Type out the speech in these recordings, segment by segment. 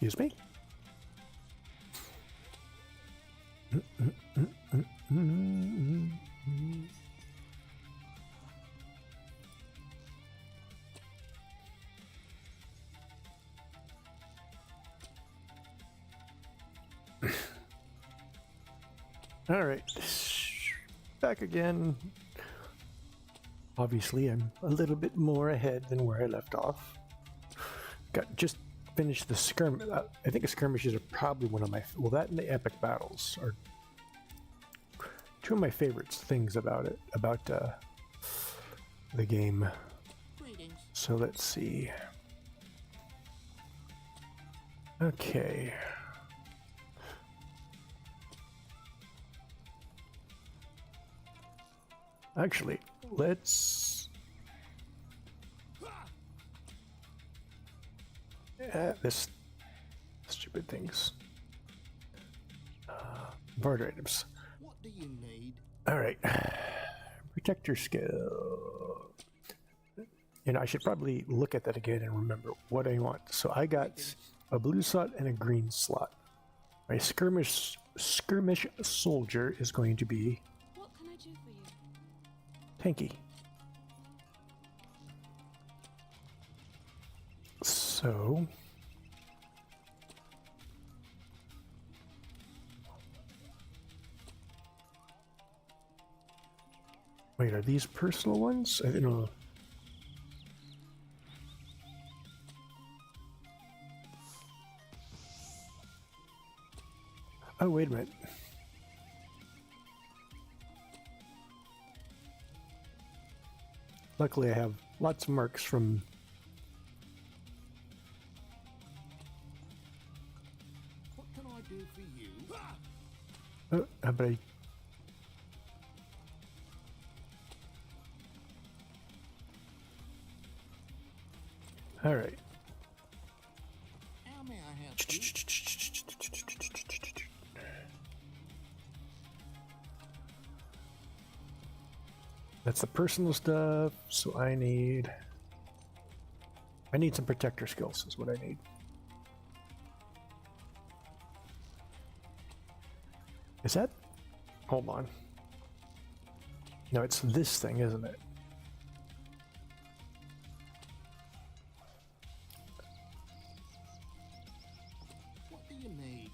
Excuse me. All right, back again. Obviously, I'm a little bit more ahead than where I left off. Got just finished the skirmish. I think skirmishes are probably one of my, well, that and the epic battles are two of my favorite things about it, about the game. Greetings. So let's see. Okay. Actually, let's... this stupid things. Barter items. What do you need? Alright. Protector skill. You know, I should probably look at that again and remember what I want. So I got a blue slot and a green slot. My skirmish soldier is going to be... What can I do for you? tanky. So wait, are these personal ones? I don't know. Oh, wait a minute. Luckily, I have lots of marks from... What can I do for you? Oh, how about I... All right. How may I help you? That's the personal stuff, so I need some protector skills is what I need. Is that? Hold on. No, it's this thing, isn't it? What do you need?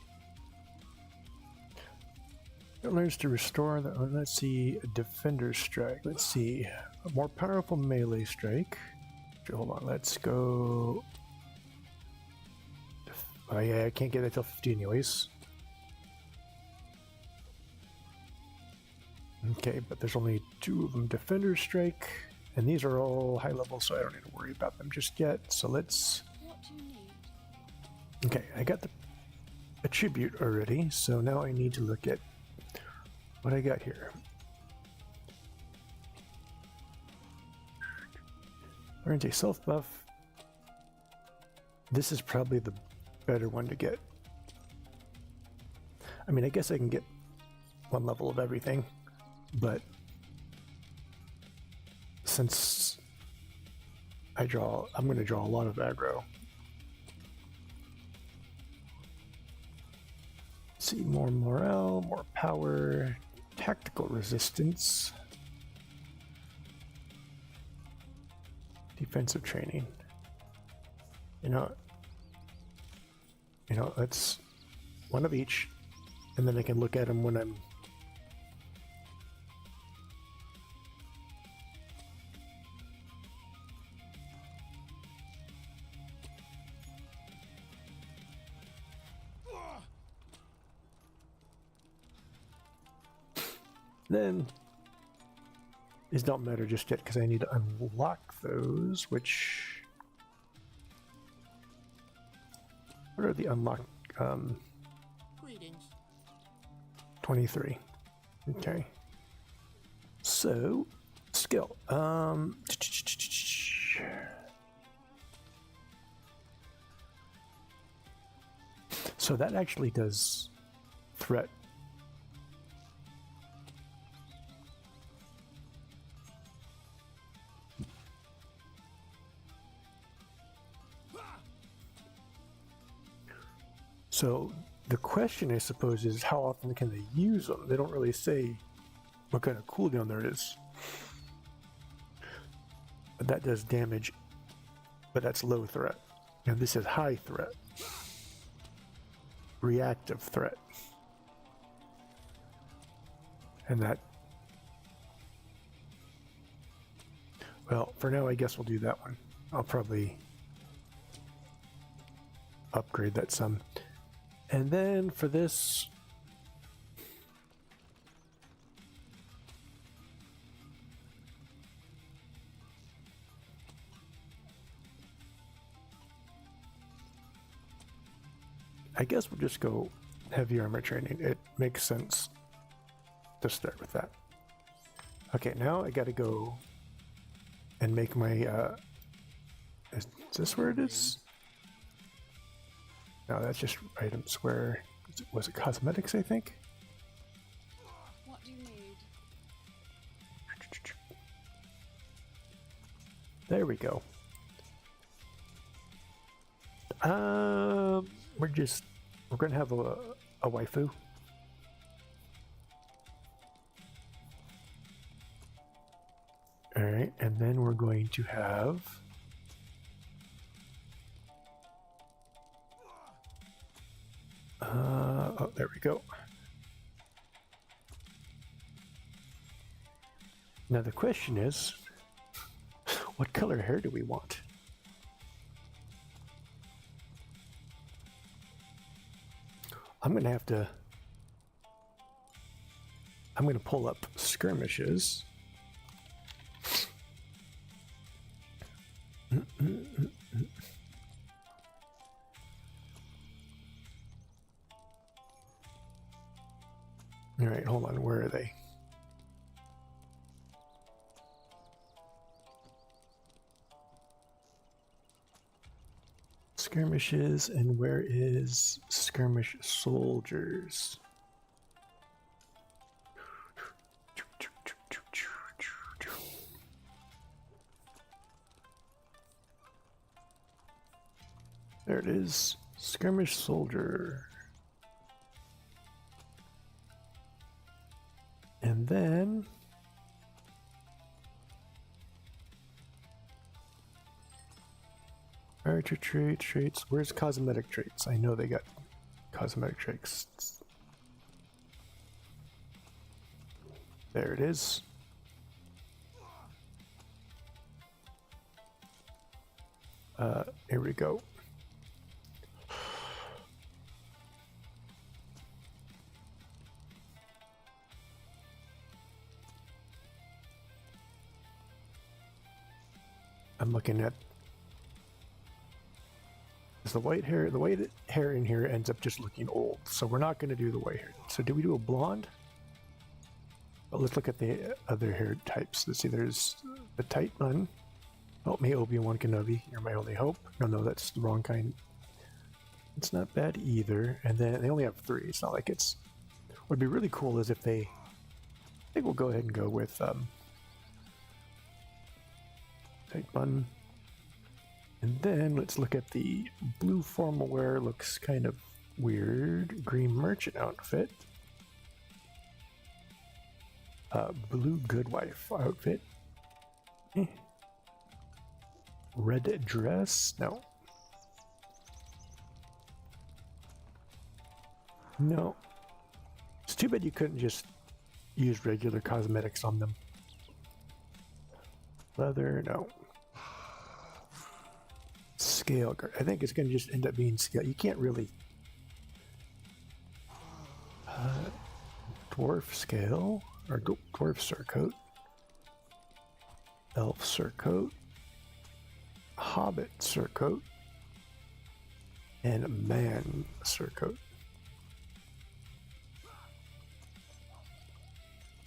It learns to restore the, let's see, a defender strike. Let's see, a more powerful melee strike. Hold on, let's go. Oh yeah, I can't get that till 50 anyways. Okay, but there's only 2 of them. Defender strike, and these are all high level, so I don't need to worry about them just yet. So let's... What do you need? Okay, I got the attribute already, so now I need to look at what I got here. Learns a self buff. This is probably the better one to get. I mean, I guess I can get 1 level of everything, but since I'm going to draw a lot of aggro. See, more morale, more power, tactical resistance, defensive training. You know, that's 1 of each, and then I can look at them when I'm... Then these don't matter just yet because I need to unlock those, which... What are the unlock? Greetings. 23. Okay. So, skill. So that actually does threat. So the question, I suppose, is how often can they use them? They don't really say what kind of cooldown there is. But that does damage, but that's low threat. And this is high threat. Reactive threat. And that... Well, for now, I guess we'll do that one. I'll probably upgrade that some. And then for this... I guess we'll just go heavy armor training. It makes sense to start with that. Okay, now I gotta go and make my, is this where it is? No, that's just items where, was it cosmetics, I think? What do you need? There we go. We're gonna have a waifu. All right, and then we're going to have oh, there we go. Now the question is, what color hair do we want? I'm going to pull up skirmishes. All right, hold on. Where are they? Skirmishes, and where is skirmish soldiers? There it is, skirmish soldier. And then archer traits. Where's cosmetic traits? I know they got cosmetic traits. There it is. Here we go. I'm looking at the white hair. The white hair in here ends up just looking old, so we're not going to do the white hair. So do we do a blonde? But let's look at the other hair types. Let's see, there's the tight bun. Help me, Obi-Wan Kenobi. You're my only hope. No, that's the wrong kind. It's not bad either. And then they only have 3. It's not like it's... What would be really cool is if they... I think we'll go ahead and go with tight bun. And then let's look at the blue formal wear. Looks kind of weird. Green merchant outfit. Blue goodwife outfit. Red dress? No. No. It's too bad you couldn't just use regular cosmetics on them. Leather? No. Scale guard. I think it's going to just end up being scale. You can't really... dwarf scale? Or dwarf surcoat. Elf surcoat. Hobbit surcoat. And man surcoat.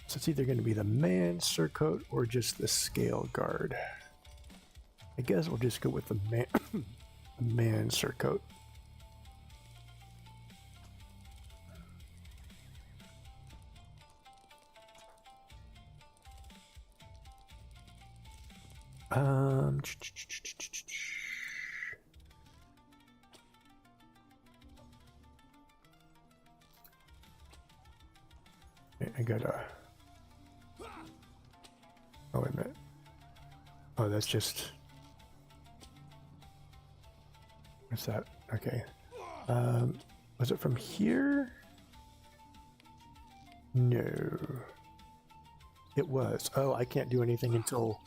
So it's either going to be the man surcoat or just the scale guard. I guess we'll just go with the man surcoat. Alright, I gotta... Oh, wait a minute. Oh, that's just... What's that? Okay. Was it from here? No. It was. Oh, I can't do anything until...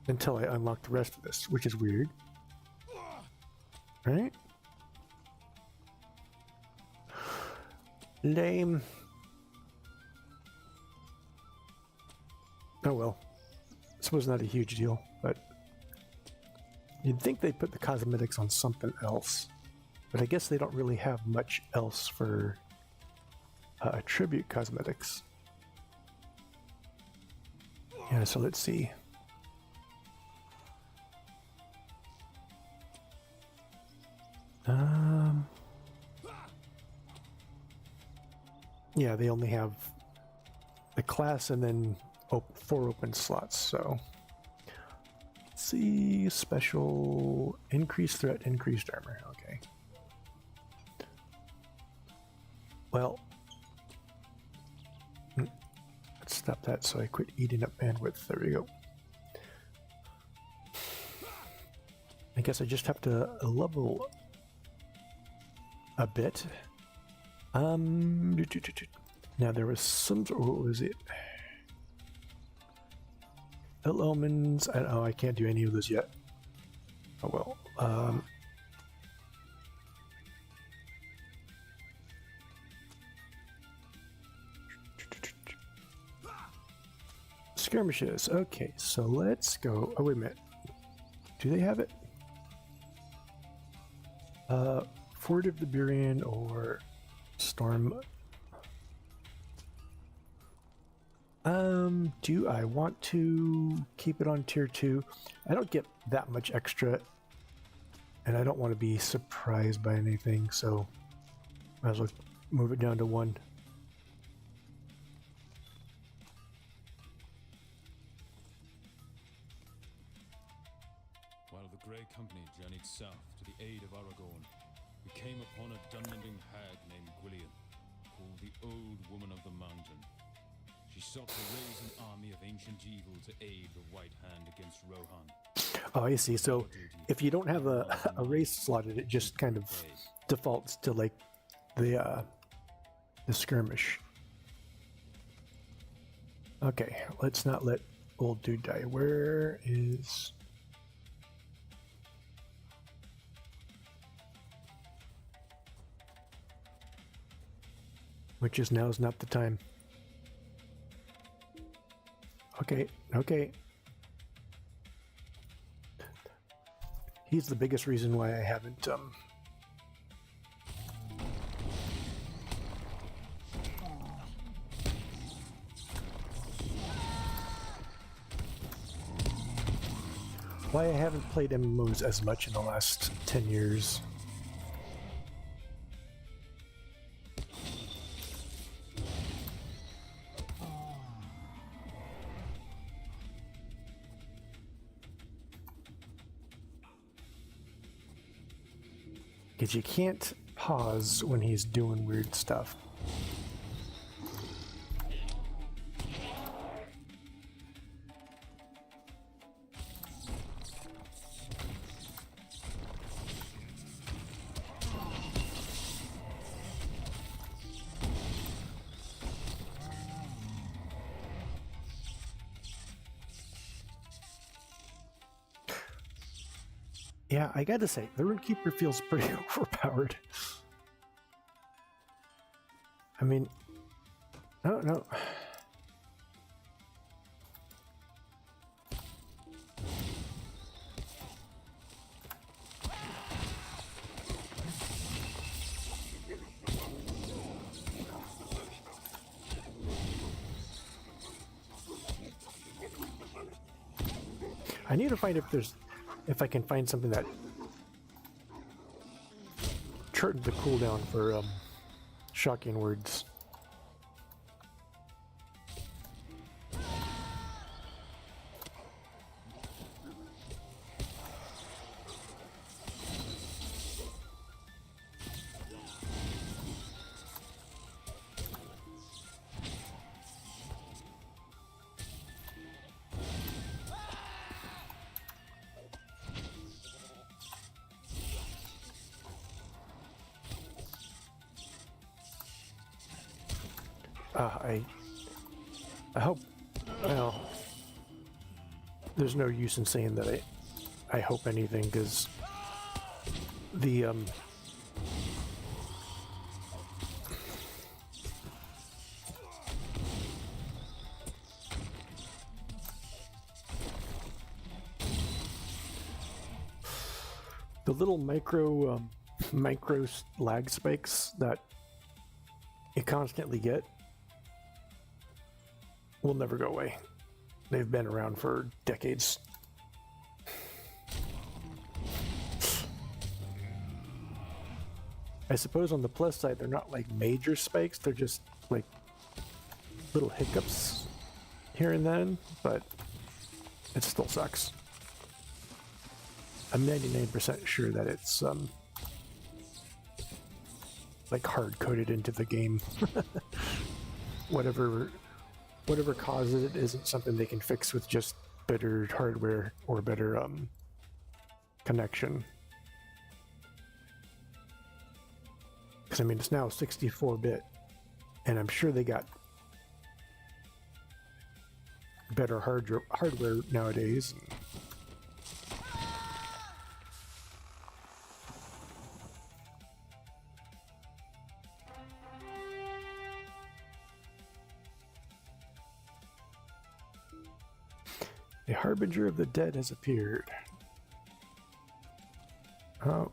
until I unlock the rest of this, which is weird. Right? Lame. Oh well. This was not a huge deal, but you'd think they'd put the cosmetics on something else. But I guess they don't really have much else for attribute cosmetics. Yeah, so let's see. Yeah, they only have the class and then 4 open slots, so let's see. Special, increased threat, increased armor. Okay. Well, let's stop that so I quit eating up bandwidth. There we go. I guess I just have to level a bit. Now there was some. What was it? Omens. I can't do any of those yet. Oh well. Skirmishes. Okay, so let's go. Oh wait a minute. Do they have it? Fort of the Burien or Storm. Do I want to keep it on tier 2? I don't get that much extra, and I don't want to be surprised by anything, so might as well move it down to 1. While the Grey Company journeyed south to the aid of Aragorn, we came upon a Dunlending hag named Gwillian, called the Old Woman of the Mountain. She sought to raise an army of ancient evil to aid the White Hand against Rohan. Oh, I see. So if you don't have a race slotted, it just kind of defaults to like the skirmish. Okay, let's not let old dude die. Where is... Which is now is not the time. Okay, okay. He's the biggest reason why I haven't why I haven't played MMOs as much in the last 10 years. Because you can't pause when he's doing weird stuff. Yeah, I gotta say, the Runekeeper feels pretty overpowered. I mean, I don't know. I need to find if I can find something that shortened the cooldown for shocking words. I hope. Well, there's no use in saying that I hope anything, because the little micro lag spikes that you constantly get will never go away. They've been around for decades. I suppose on the plus side, they're not like major spikes, they're just like little hiccups here and then, but it still sucks. I'm 99% sure that it's like hard coded into the game. Whatever causes it isn't something they can fix with just better hardware or better connection. Because I mean, it's now 64-bit, and I'm sure they got better hardware nowadays. A harbinger of the dead has appeared. Oh.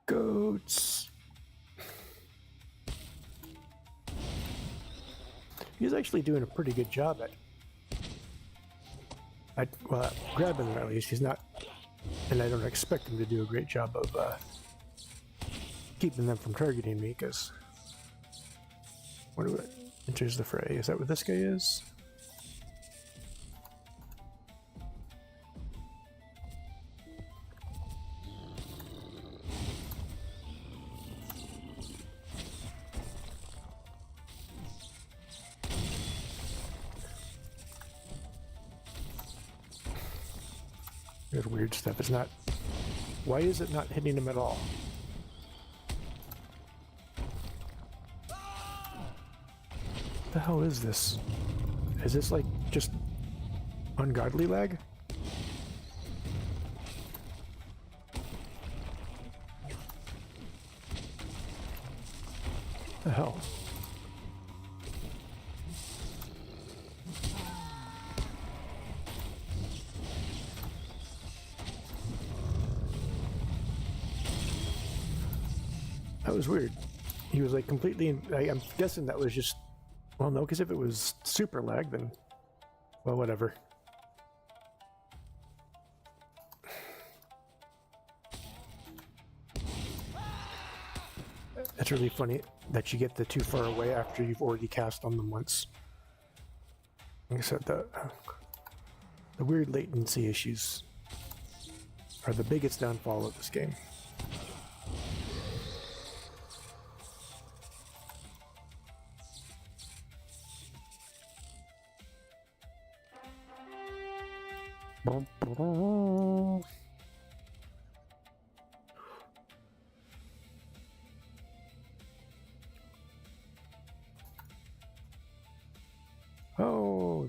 Goats. He's actually doing a pretty good job at grabbing them at least. He's not, and I don't expect him to do a great job of keeping them from targeting me, because what do I enters the fray? Is that what this guy is? There's weird stuff. It's not. Why is it not hitting him at all? What the hell is this? Is this like just ungodly lag? The hell? That was weird. He was like completely I'm guessing that was just, well, no, because if it was super lag, then, well, whatever. It's really funny that you get the too far away after you've already cast on them once. Like I said, the weird latency issues are the biggest downfall of this game. Oh.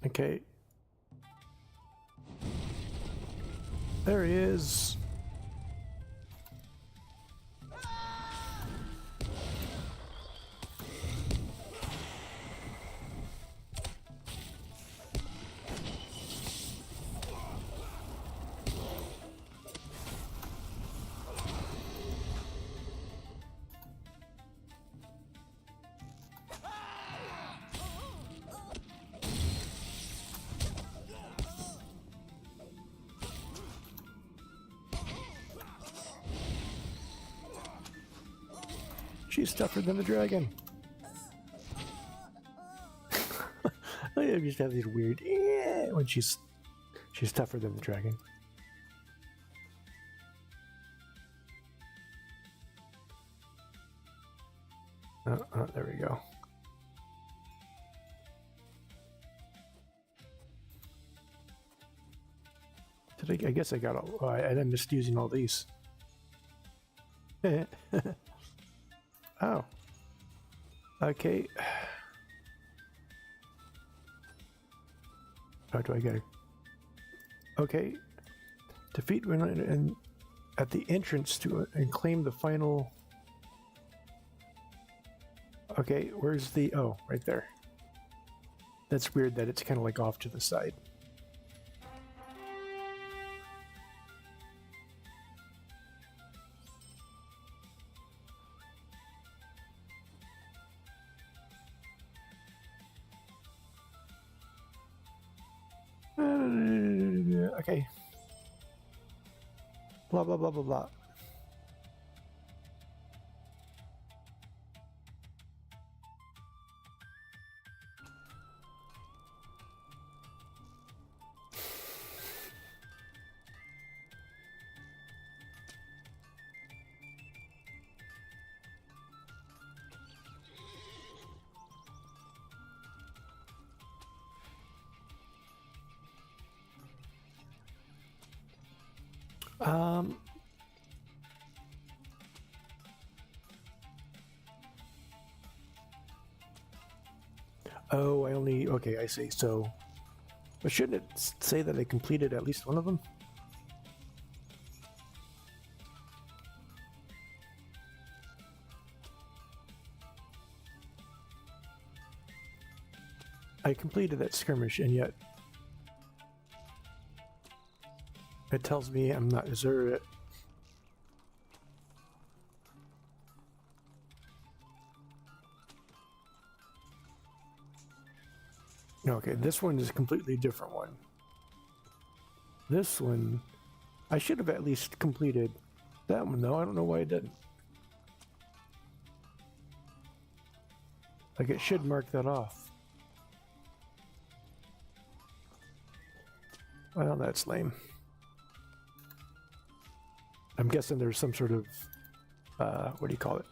Okay. There he is. She's tougher than the dragon. I just have these weird when she's tougher than the dragon. There we go. I guess I got all. Oh, I missed using all these. Oh. Okay. How do I get it? Okay. Defeat and at the entrance to and claim the final. Okay, where's the... Oh, right there. That's weird that it's kind of like off to the side. Okay. Blah, blah, blah, blah, blah. Oh, I only... Okay, I see. So... But shouldn't it say that I completed at least one of them? I completed that skirmish, and yet... It tells me I'm not... Is there a... Okay, this one is a completely different one. This one, I should have at least completed that one though. I don't know why I didn't. Like it should mark that off. Well, that's lame. I'm guessing there's some sort of, what do you call it?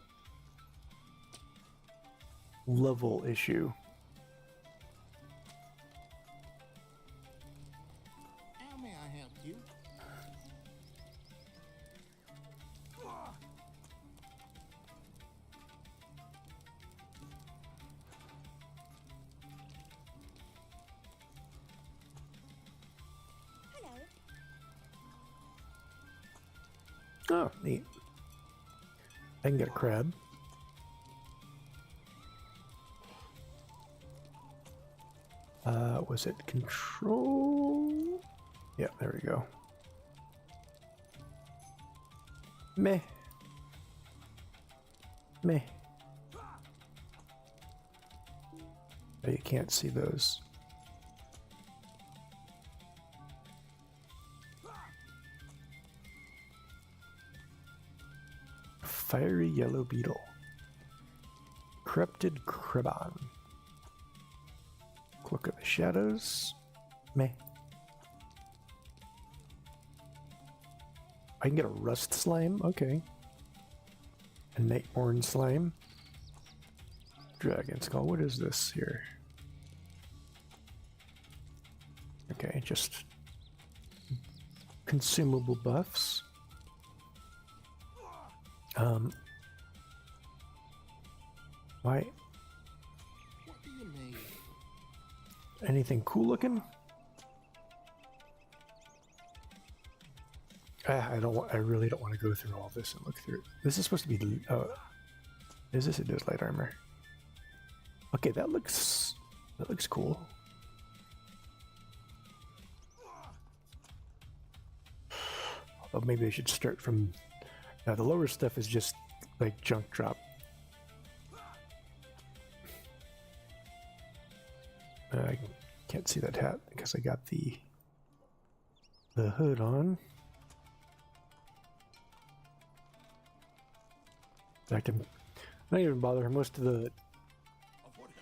Level issue. How may I help you? Oh, neat. I can get a crab. Was it control? Yeah, there we go. Meh. Meh. Oh, you can't see those. Fiery yellow beetle. Corrupted Kribon. Cloak of the Shadows. Meh. I can get a rust slime. Okay. A Nightborn slime. Dragon skull. What is this here? Okay, just consumable buffs. Why? What do you need? Anything cool looking? I really don't want to go through all this and look through it. This is supposed to be, is this? It is light armor. Okay, that looks cool. Although maybe I should start from, now the lower stuff is just like junk drop. I can't see that hat because I got the hood on. In fact, Not even bother. Most of the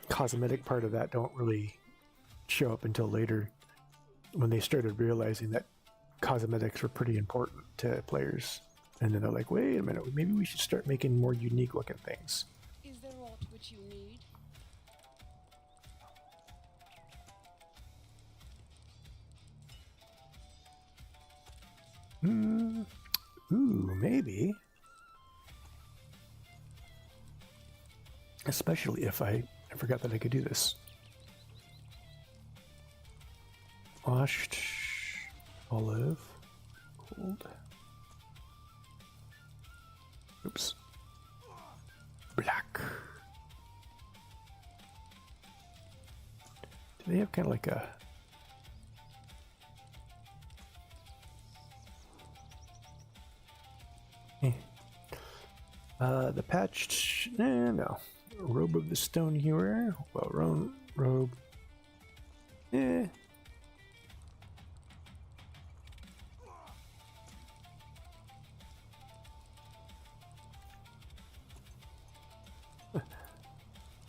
cosmetic part of that don't really show up until later, when they started realizing that cosmetics were pretty important to players. And then they're like, wait a minute, maybe we should start making more unique looking things. Is there aught which you need? Ooh, maybe. Especially if I forgot that I could do this. Washed olive, cold. Oops. Black. Do they have kind of like a... the patched... no. Robe of the Stone Hewer. Well, robe.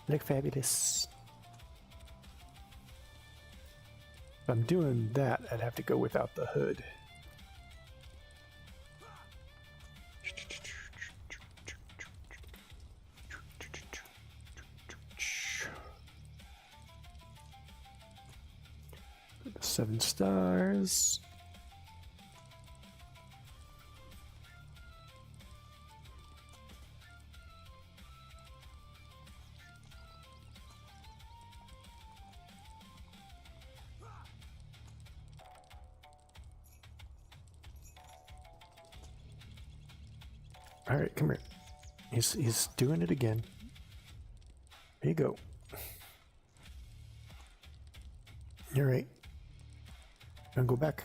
Look fabulous. If I'm doing that, I'd have to go without the hood. Put the 7 stars. All right, come here. He's doing it again. Here you go. You're right. Now go back.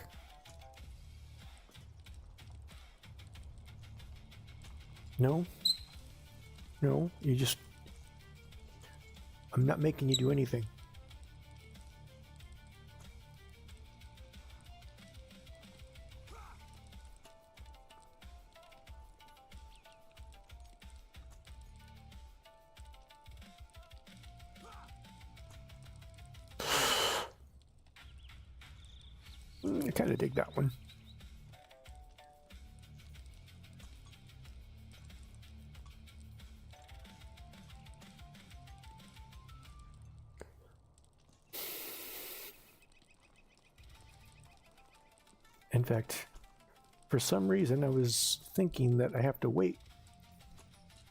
No. No, you just... I'm not making you do anything. I kind of dig that one. In fact, for some reason I was thinking that I have to wait.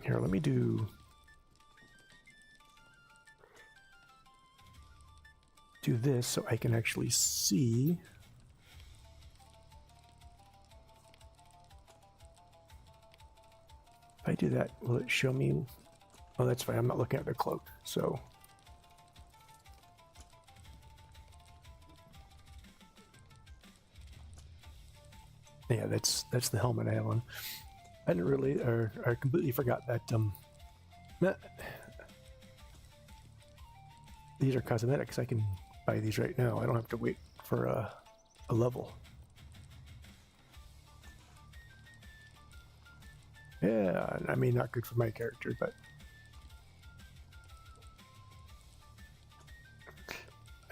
Here, let me do this so I can actually see. If I do that, will it show me? Oh, that's fine. I'm not looking at the cloak, so. Yeah, that's the helmet I have on. I didn't really, or I completely forgot that these are cosmetics. I can buy these right now. I don't have to wait for a level. Yeah, I mean, not good for my character, but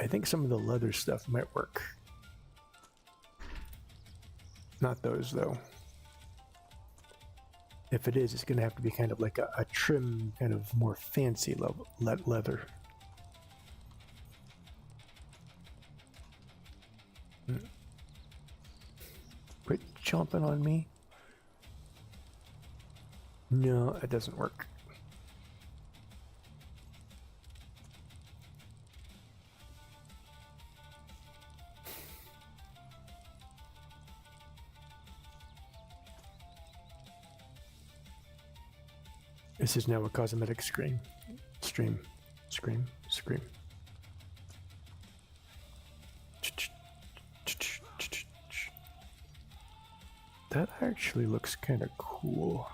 I think some of the leather stuff might work. Not those, though. If it is, it's going to have to be kind of like a trim, kind of more fancy leather. Quit chomping on me. No, it doesn't work. This is now a cosmetic stream. That actually looks kind of cool.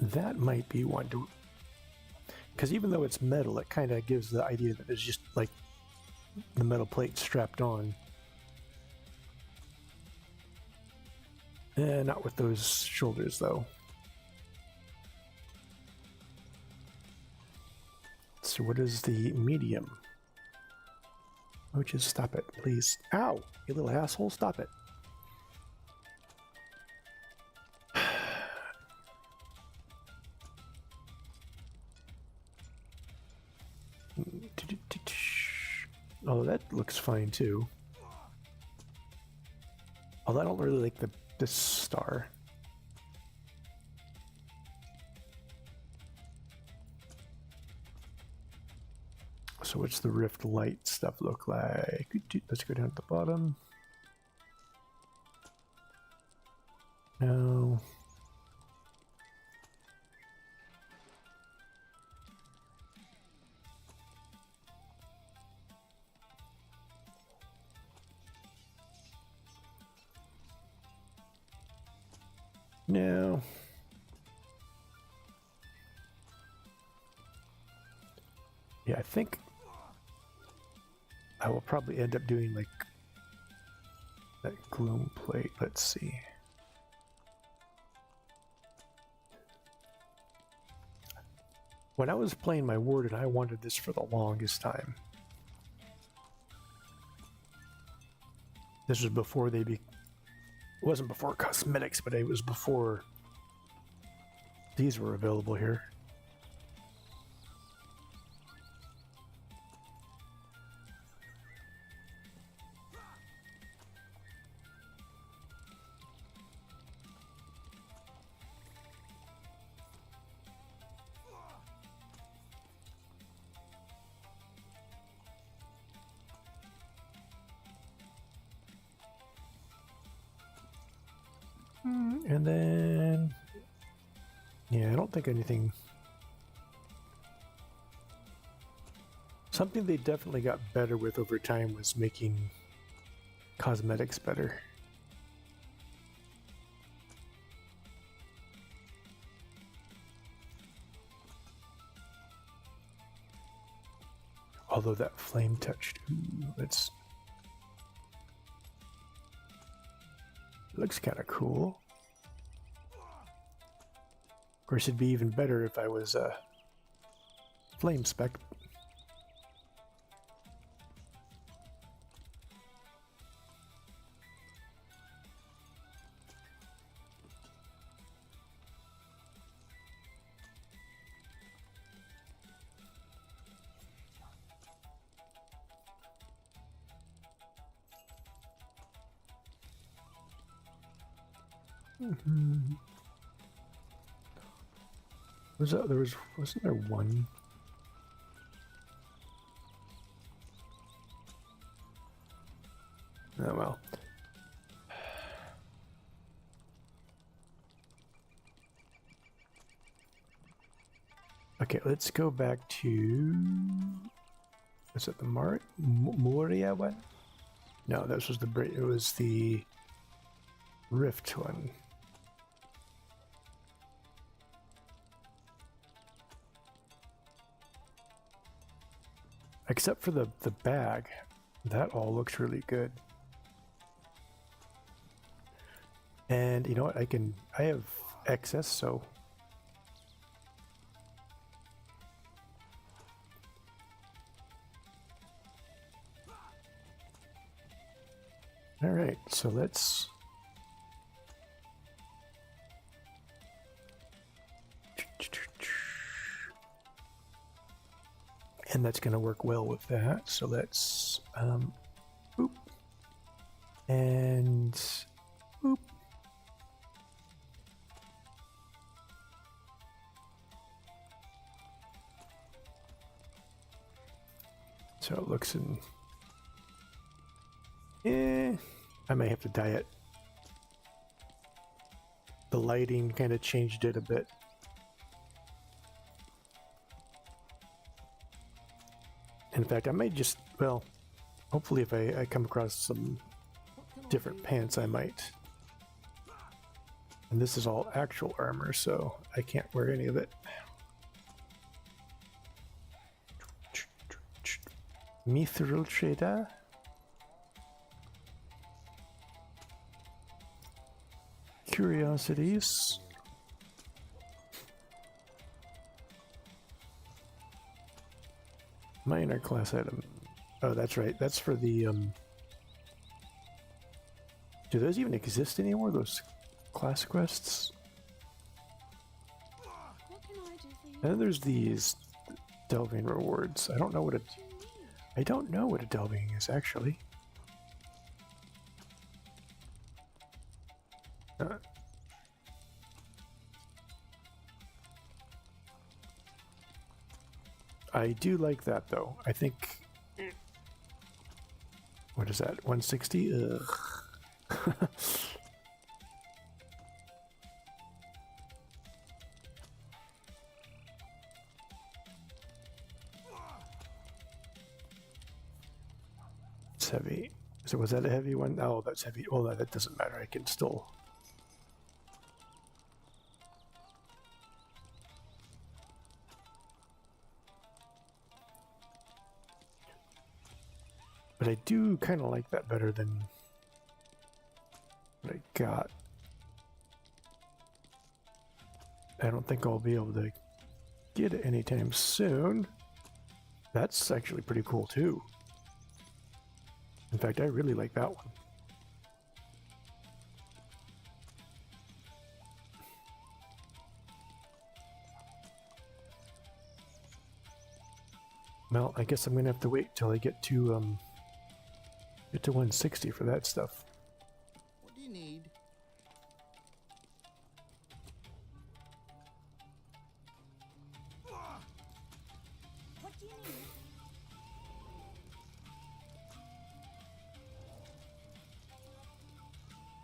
That might be one to, because even though it's metal, it kind of gives the idea that it's just like the metal plate strapped on. Not with those shoulders, though. So what is the medium? Oh, just stop it, please. Ow! You little asshole, stop it. Oh, that looks fine too. Although I don't really like this star. So what's the rift light stuff look like? Let's go down at the bottom. No. No. Yeah, I think I will probably end up doing like that gloom plate. Let's see. When I was playing my warden, I wanted this for the longest time. This was before it wasn't before cosmetics, but it was before these were available here. And then, yeah, I don't think anything. Something they definitely got better with over time was making cosmetics better. Although that flame touched, it's looks kind of cool. Of course, it'd be even better if I was a flame spec. Wasn't there one? Oh well. Okay, let's go back to. Was it the Moria one? No, this was it was the Rift one. Except for the bag, that all looks really good. And you know what? I have excess, so all right. So let's. And that's going to work well with that. So let's boop and boop. So it looks in. I may have to dye it. The lighting kind of changed it a bit. In fact, I may just, well, hopefully if I come across some different pants, I might. And this is all actual armor, so I can't wear any of it. Mithril shader. curiosities. Minor class item. Oh, that's right. That's for the do those even exist anymore? Those class quests? What can I do for you? And then there's these delving rewards. I don't know what a What do you need? I don't know what a delving is actually. I do like that though. I think. What is that? 160? Ugh. It's heavy. So was that a heavy one? Oh, that's heavy. Well, that doesn't matter. I can still. But I do kind of like that better than what I got. I don't think I'll be able to get it anytime soon. That's actually pretty cool too. In fact, I really like that one. Well, I guess I'm gonna have to wait till I get to 160 for that stuff. What do you need? What do you need?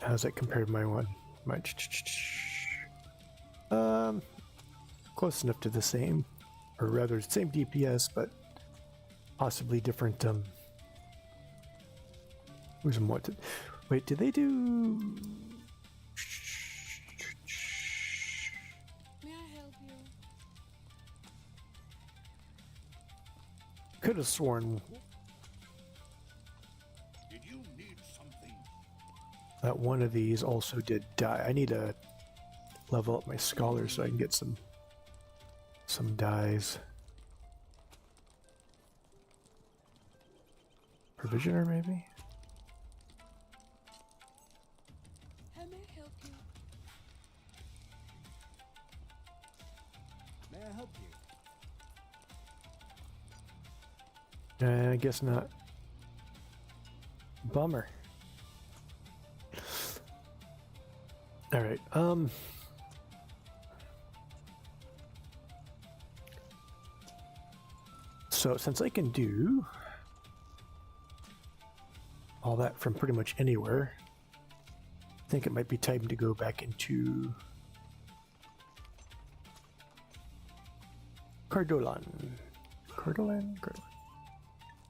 How's that compared to my one? My close enough to the same, or rather, same DPS, but possibly different. Who's what? Wait, did they do? May I help you? Could have sworn Did you need something? that one of these also did die. I need to level up my scholar so I can get some dies. Provisioner, maybe? How may I help you? May I help you? I guess not. Bummer. All right. So since I can do all that from pretty much anywhere, I think it might be time to go back into Cardolan. Cardolan?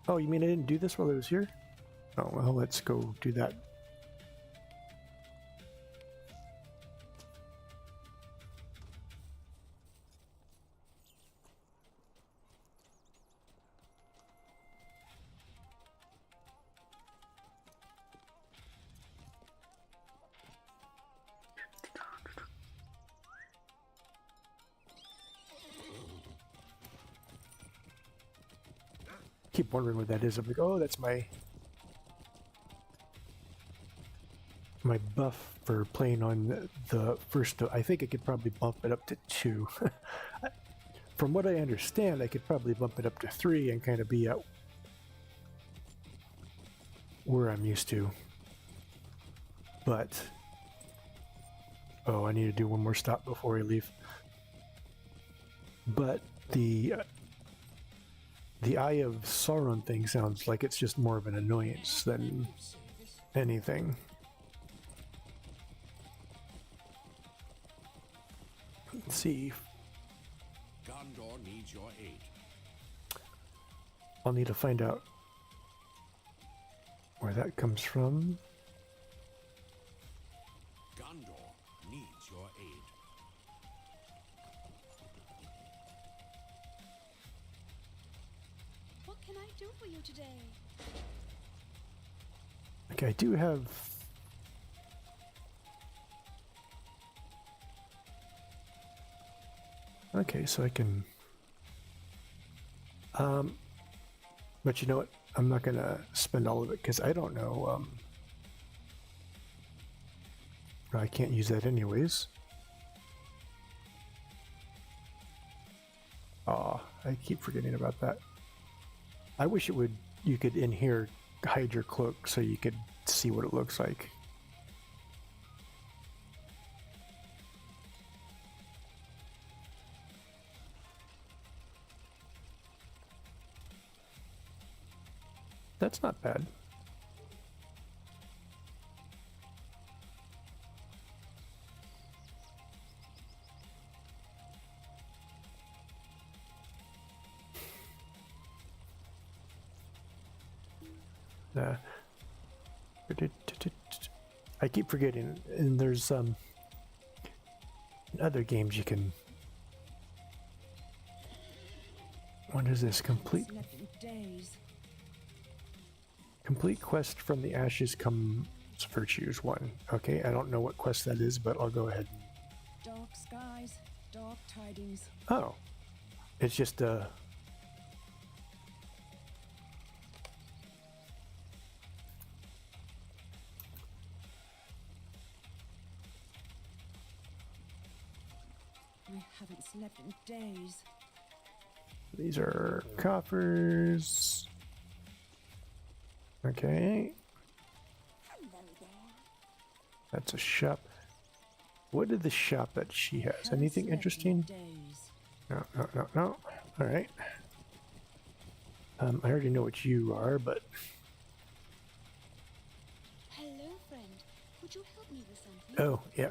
Oh, you mean I didn't do this while I was here? Oh, well, let's go do that. Keep wondering what that is. I'm like, oh, that's my buff for playing on the first. I think I could probably bump it up to 2. From what I understand, I could probably bump it up to 3 and kind of be at where I'm used to. But oh, I need to do one more stop before I leave. But the Eye of Sauron thing sounds like it's just more of an annoyance than anything. Let's see. Gondor needs your aid. I'll need to find out where that comes from. Gondor needs your aid. What can I do for you today? Okay, I do have Okay, so I can... But you know what? I'm not gonna spend all of it because I don't know. I can't use that anyways. Aw, I keep forgetting about that. I wish it would. You could in here hide your cloak so you could see what it looks like. That's not bad. I keep forgetting, and there's in other games you can. What is this? Complete quest from the ashes comes virtues 1. Okay, I don't know what quest that is, but I'll go ahead. Dark skies, dark tidings. Oh, it's just I haven't slept in days. These are coffers. Okay. That's a shop. What is the shop that she has? Anything interesting? No, no, no, no. All right. I already know what you are, but Hello, friend. Would you help me with something? oh yeah,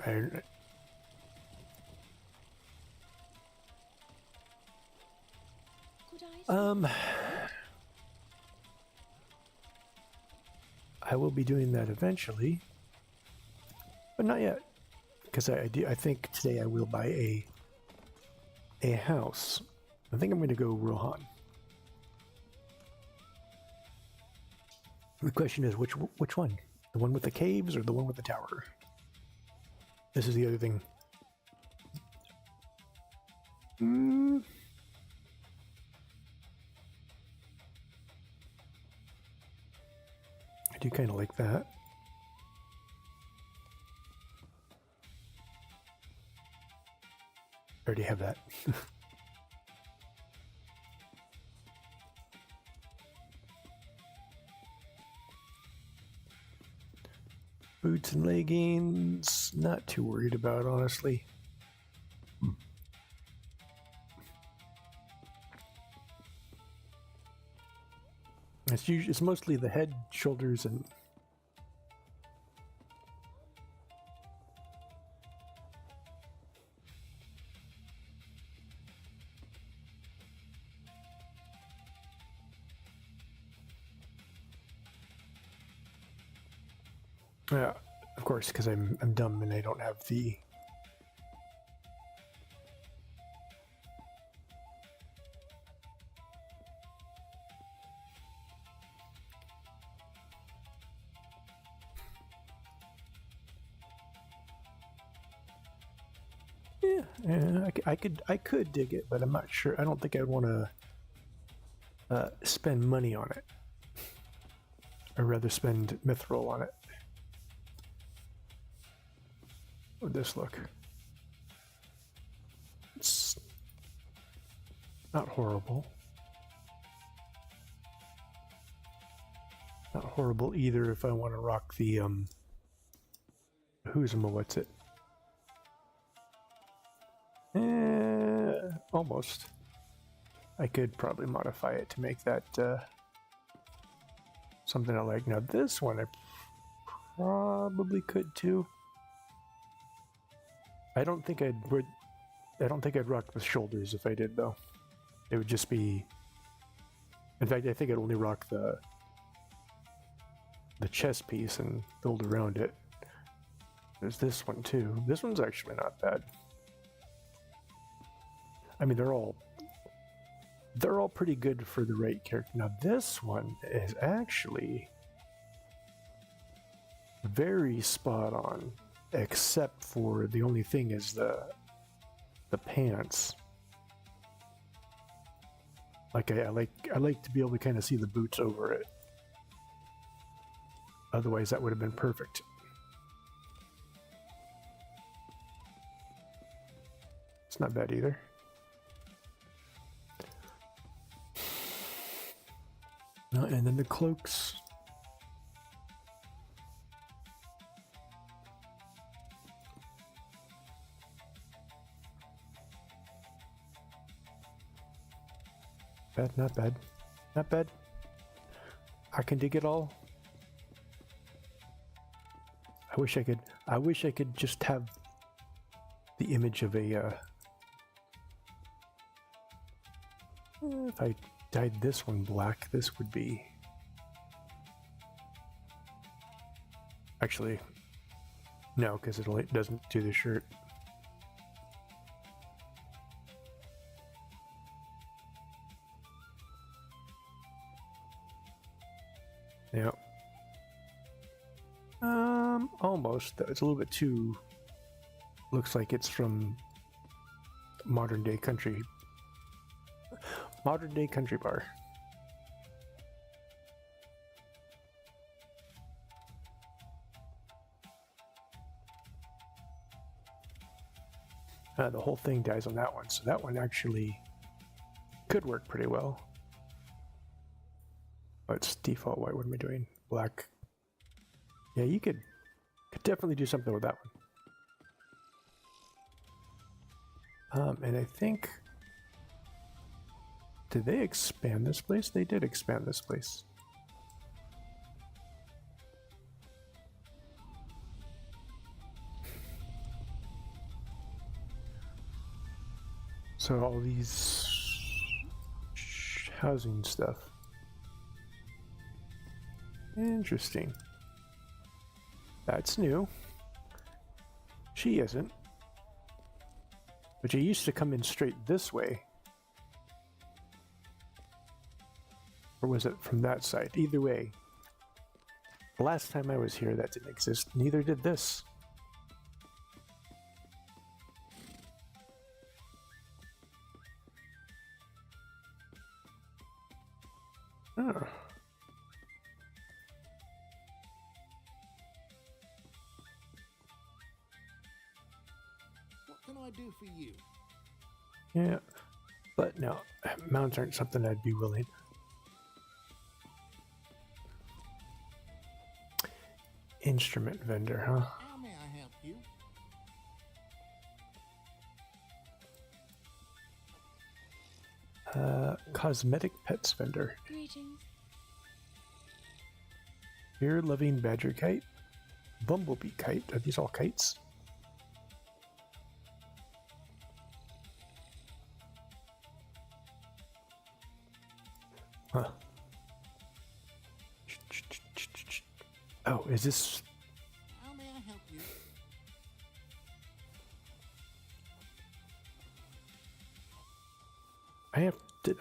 Could I? I will be doing that eventually, but not yet, because I think today I will buy a house. I think I'm going to go Rohan. The question is which one? The one with the caves or the one with the tower? This is the other thing. I do kind of like that. I already have that. Boots and leggings, not too worried about, honestly. It's mostly the head, shoulders, and yeah, of course, because I'm dumb and I don't have the. Yeah, I could dig it, but I'm not sure. I don't think I'd want to spend money on it. I'd rather spend mithril on it. How would this look? It's not horrible. Not horrible either if I want to rock the what's it? Almost. I could probably modify it to make that something I like. Now this one I probably could too. I don't think I'd rock the shoulders if I did though. It would just be. In fact, I think I'd only rock the chest piece and build around it. There's this one too. This one's actually not bad. I mean, they're all pretty good for the right character. Now this one is actually very spot on, except for the only thing is the pants. Like I like to be able to kind of see the boots over it. Otherwise, that would have been perfect. It's not bad either. And then the cloaks. Bad, not bad. Not bad. I can dig it all. I wish I could just have the image of a if I dyed this one black, this would be actually no, because it only doesn't do the shirt. Yeah. Almost. It's a little bit too. Looks like it's from modern day country bar. The whole thing dies on that one, so that one actually could work pretty well. Oh, it's default white. What am I doing? Black. Yeah, you could definitely do something with that one. And I think, did they expand this place? They did expand this place. So all these housing stuff. Interesting. That's new. She isn't. But she used to come in straight this way. Or was it from that side? Either way. The last time I was here, that didn't exist. Neither did this. Oh. What can I do for you? Yeah. But no, mounts aren't something I'd be willing. Instrument vendor, huh? How may I help you? Cosmetic pets vendor. Greetings. Beer-loving badger kite. Bumblebee kite. Are these all kites? Huh. Oh, is this... How may I help you?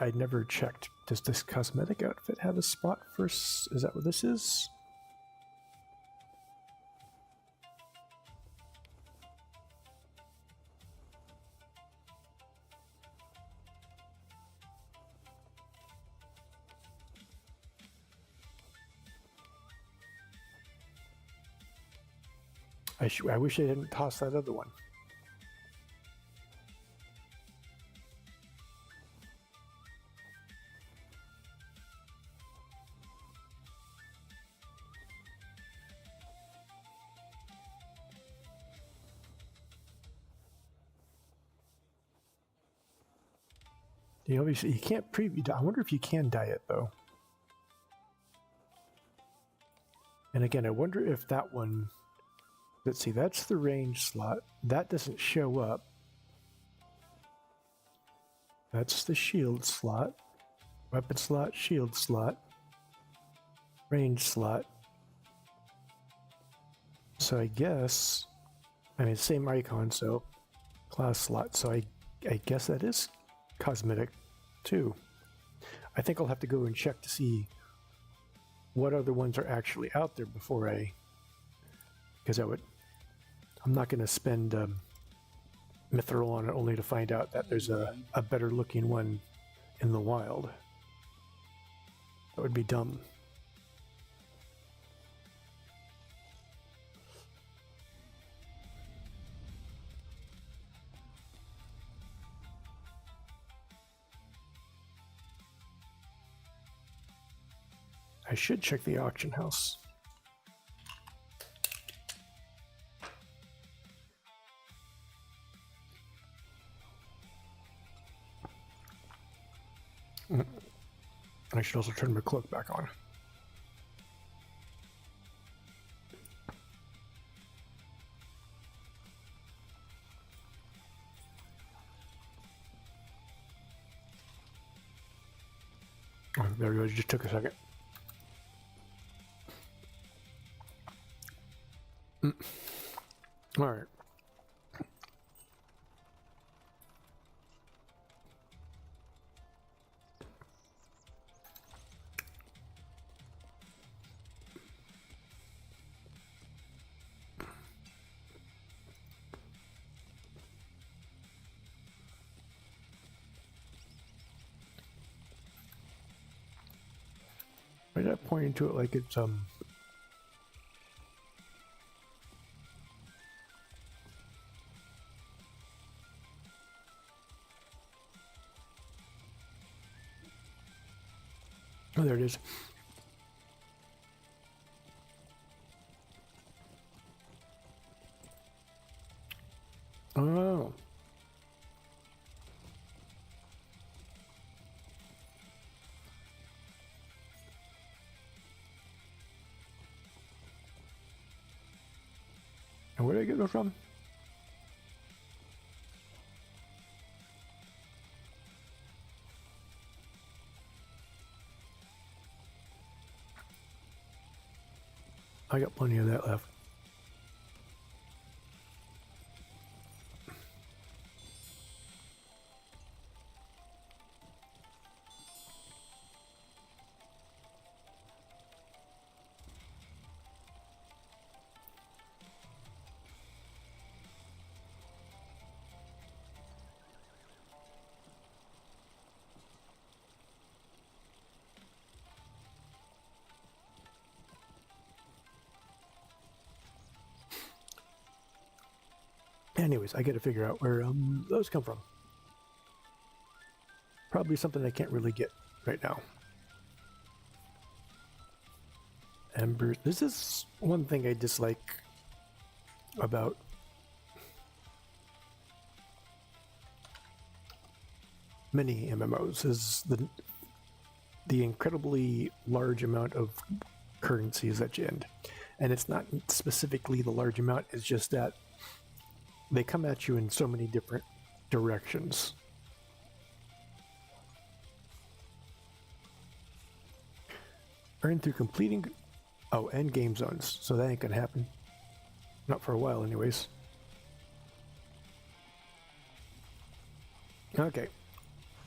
I never checked. Does this cosmetic outfit have a spot for... Is that what this is? I wish I didn't toss that other one. You obviously you can't preview. I wonder if you can dye it though. And again, I wonder if that one. Let's see, that's the range slot. That doesn't show up. That's the shield slot. Weapon slot, shield slot. Range slot. So I guess, I mean, same icon, so class slot. So I guess that is cosmetic too. I think I'll have to go and check to see what other ones are actually out there before because I'm not going to spend mithril on it only to find out that there's a better looking one in the wild. That would be dumb. I should check the auction house. I should also turn my cloak back on. Oh, there we go. Just took a second. All right. Why did I point to it like it's Oh, there it is. Oh. And where did I get those from? I got plenty of that left. Anyways, I got to figure out where those come from. Probably something I can't really get right now. Ember. This is one thing I dislike about many MMOs is the incredibly large amount of currencies that you end. And it's not specifically the large amount, it's just that they come at you in so many different directions. Earn through completing... Oh, and game zones. So that ain't gonna happen. Not for a while, anyways. Okay.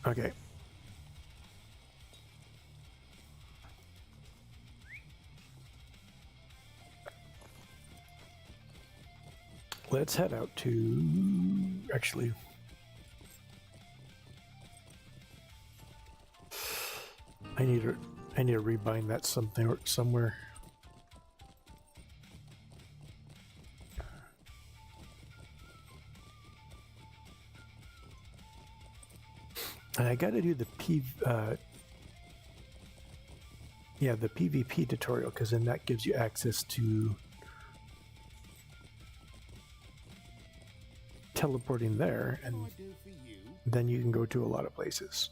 Okay. Let's head out to... Actually... I need to rebind that something or somewhere. And I gotta do the the PvP tutorial, because then that gives you access to teleporting there, and then you can go to a lot of places.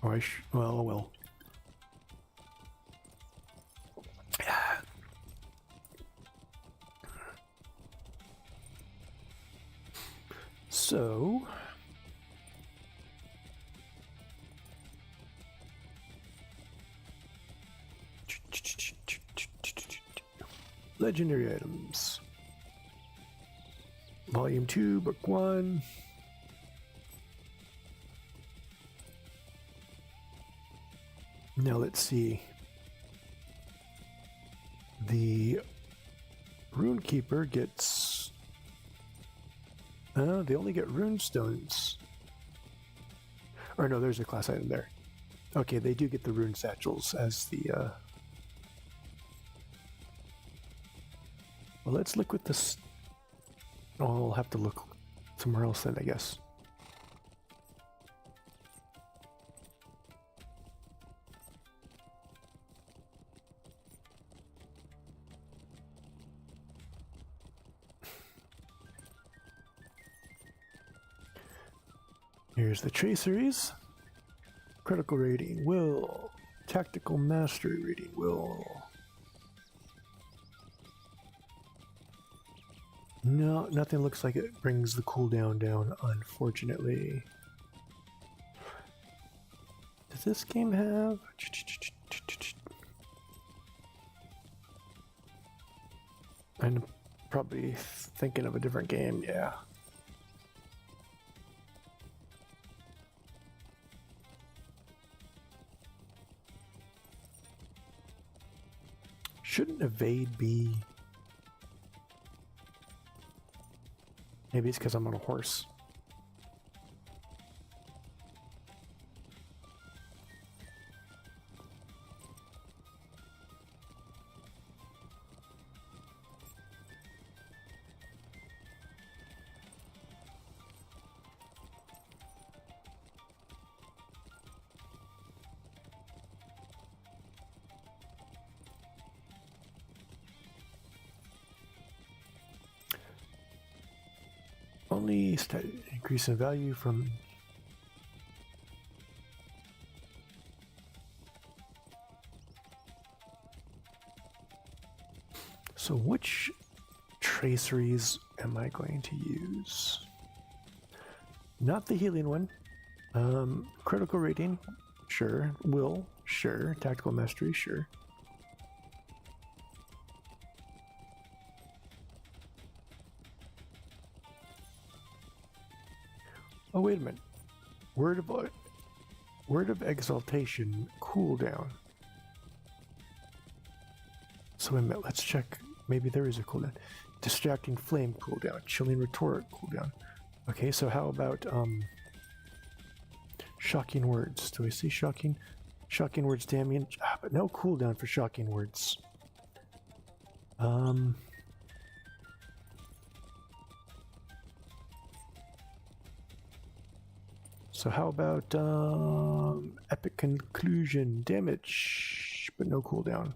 Right. Oh, well. So... Legendary items. Volume 2, Book 1. Now let's see. The Runekeeper gets... they only get rune stones. Or no, there's a class item there. Okay, they do get the rune satchels as the... Well, let's look with this... Oh, I'll have to look somewhere else then, I guess. Here's the traceries. Critical rating, will. Tactical mastery rating, will. No, nothing looks like it brings the cooldown down, unfortunately. Does this game have... I'm probably thinking of a different game, yeah. Shouldn't evade be... Maybe it's because I'm on a horse. Only increase in value from... So which traceries am I going to use? Not the healing one. Critical rating, sure. Will, sure. Tactical mastery, sure. Oh, wait a minute. Word of exaltation cooldown. So wait a minute, let's check. Maybe there is a cooldown. Distracting flame cooldown. Chilling rhetoric cooldown. Okay, so how about shocking words? Do I see shocking words damage? But no cooldown for shocking words. So how about epic conclusion damage, but no cooldown.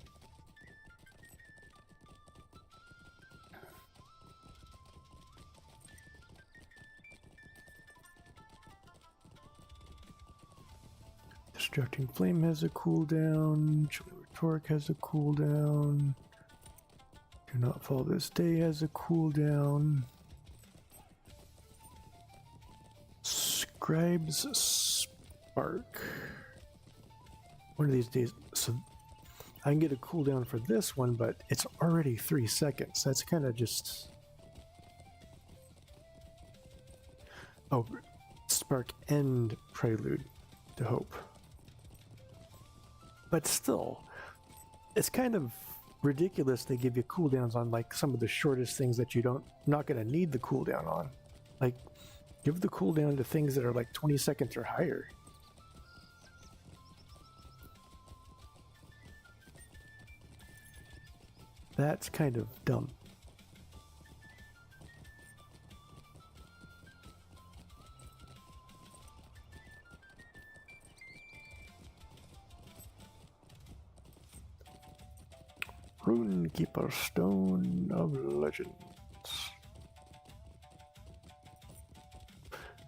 Distracting flame has a cooldown. Chilling rhetoric has a cooldown. Do not fall this day has a cooldown. Scribe's Spark. One of these days, so I can get a cooldown for this one, but it's already 3 seconds. That's kind of just... Oh, Spark and Prelude to Hope. But still, it's kind of ridiculous they give you cooldowns on like some of the shortest things that you not going to need the cooldown on. Like, give the cooldown to things that are like 20 seconds or higher. That's kind of dumb. Runekeeper Stone of Legends.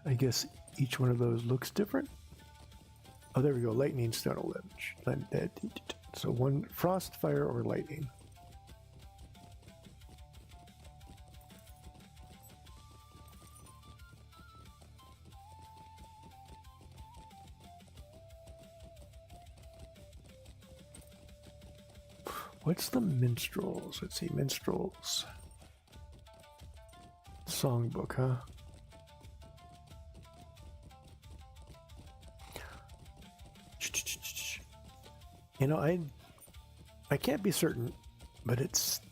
I guess each one of those looks different. Oh, there we go. Lightning Stone of Legend. So one frost, fire, or lightning. What's the minstrels? Let's see, minstrels. Songbook, huh? You know, I can't be certain, but it's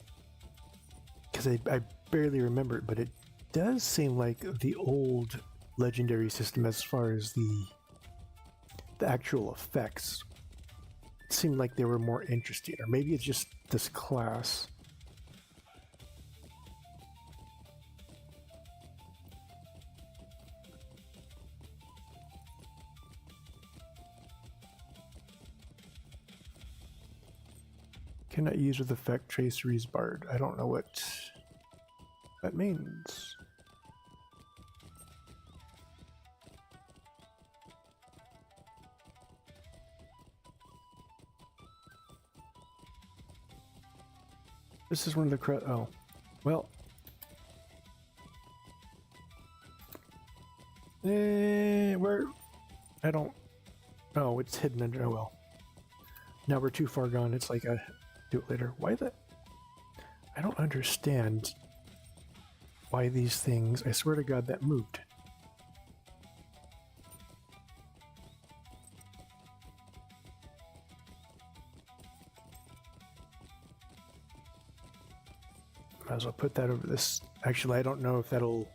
because I barely remember it, but it does seem like the old legendary system as far as the the actual effects seemed like they were more interesting, or maybe it's just this class. Cannot use with effect traceries barred. I don't know what that means. This is one of the oh, well. Where? I don't. Oh, it's hidden under. Oh well. Now we're too far gone. It's like a do it later. Why that? I don't understand why these things. I swear to God, that moved. Might as well put that over this. Actually, I don't know if that'll.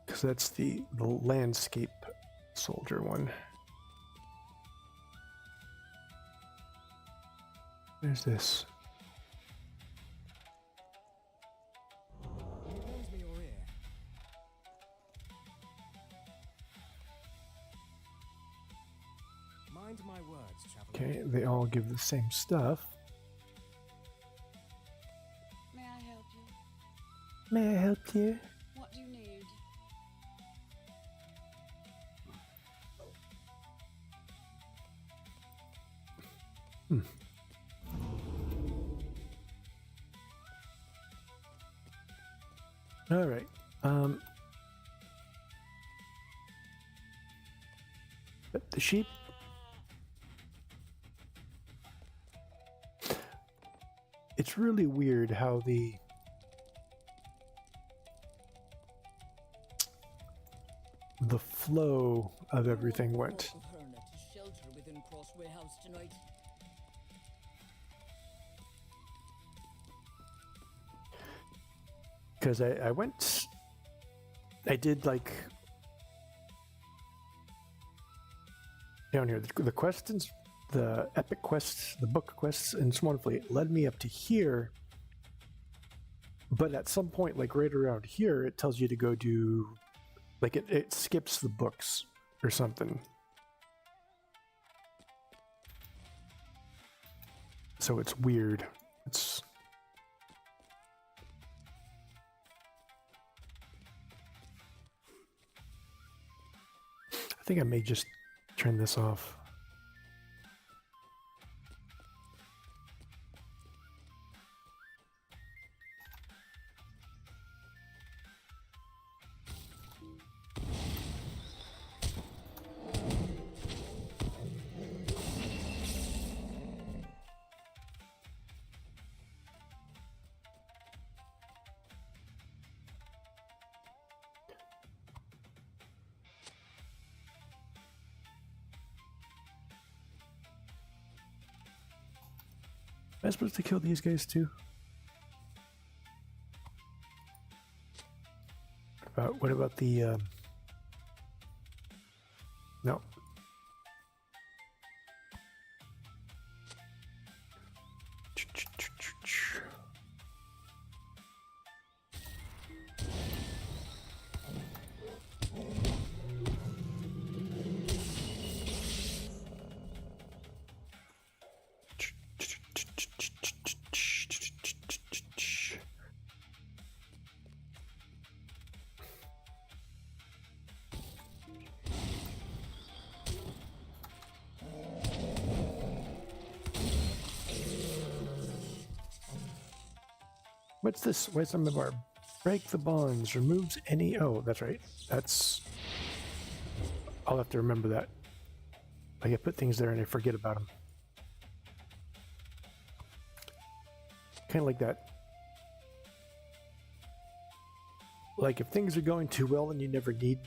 Because that's the landscape soldier one. There's this. Lends me your ear. Mind my words, traveler. Okay, they all give the same stuff. May I help you? May I help you? What do you need? All right. But the sheep. It's really weird how the flow of everything went. Shelter within Crossway House tonight. Because I did like down here the questions, the epic quests, the book quests, and Swanfleet led me up to here. But at some point, like right around here, it tells you to go do, like it skips the books or something. So it's weird. It's I think I may just turn this off. Am I supposed to kill these guys too? What about the no. What's this? Where's some of our break the bonds, removes any. Oh, that's right. That's. I'll have to remember that. Like I put things there and I forget about them. Kind of like that. Like if things are going too well and you never need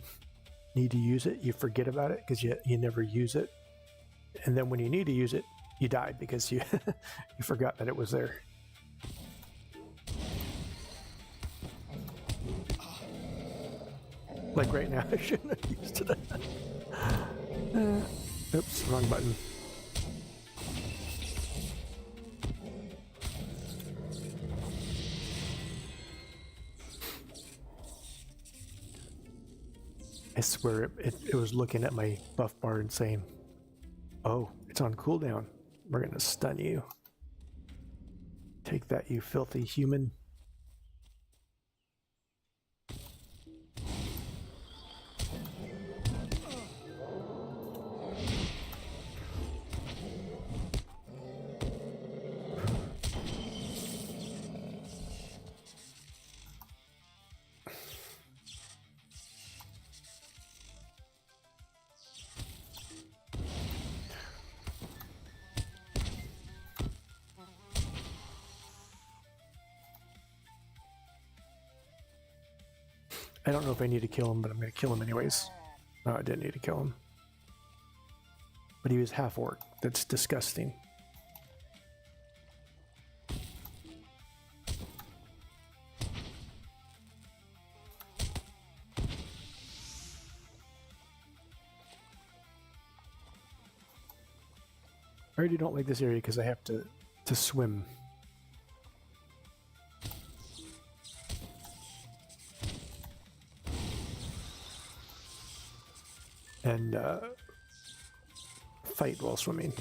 to use it, you forget about it because you never use it, and then when you need to use it, you die because you you forgot that it was there. Like right now, I shouldn't have used it. Oops, wrong button. I swear it was looking at my buff bar and saying, "Oh, it's on cooldown. We're gonna stun you. Take that, you filthy human." I don't know if I need to kill him, but I'm going to kill him anyways. No, I didn't need to kill him. But he was half orc. That's disgusting. I already don't like this area because I have to swim. And fight while swimming.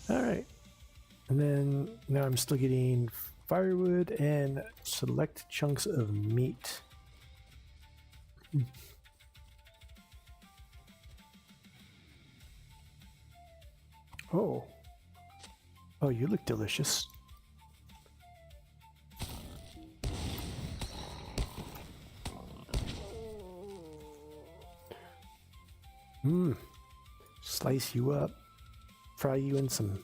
Alright, and then now I'm still getting firewood and select chunks of meat. Oh. Oh, you look delicious. Slice you up. Fry you in some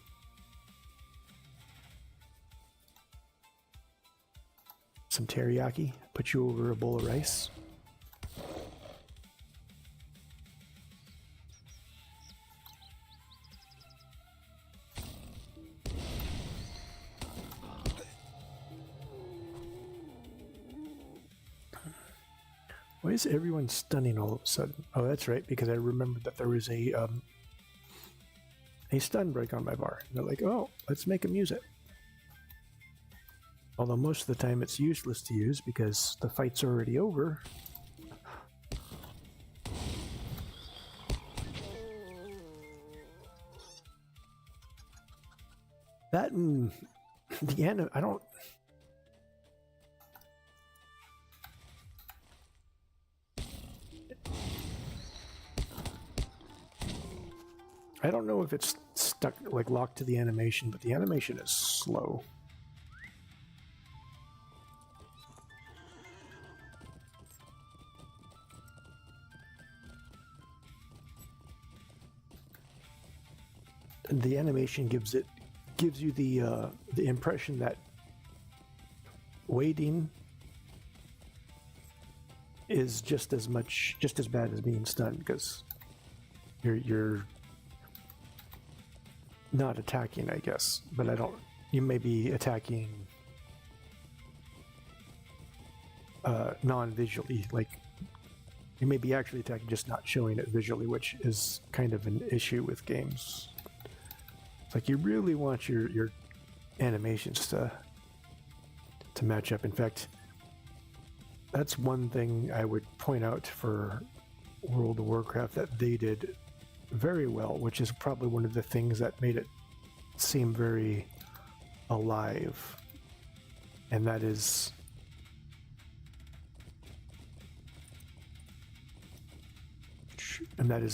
teriyaki, put you over a bowl of rice. Why is everyone stunning all of a sudden? Oh, that's right, because I remembered that there was a stun break on my bar. And they're like, oh, let's make him use it. Although most of the time it's useless to use because the fight's already over. That and the end, I don't know if it's stuck, like locked to the animation, but the animation is slow. The animation gives you the impression that waiting is just as bad as being stunned, because you're not attacking, I guess, but you may be attacking non-visually, like you may be actually attacking, just not showing it visually, which is kind of an issue with games. It's like you really want your animations to match up. In fact, that's one thing I would point out for World of Warcraft that they did very well, which is probably one of the things that made it seem very alive, and that is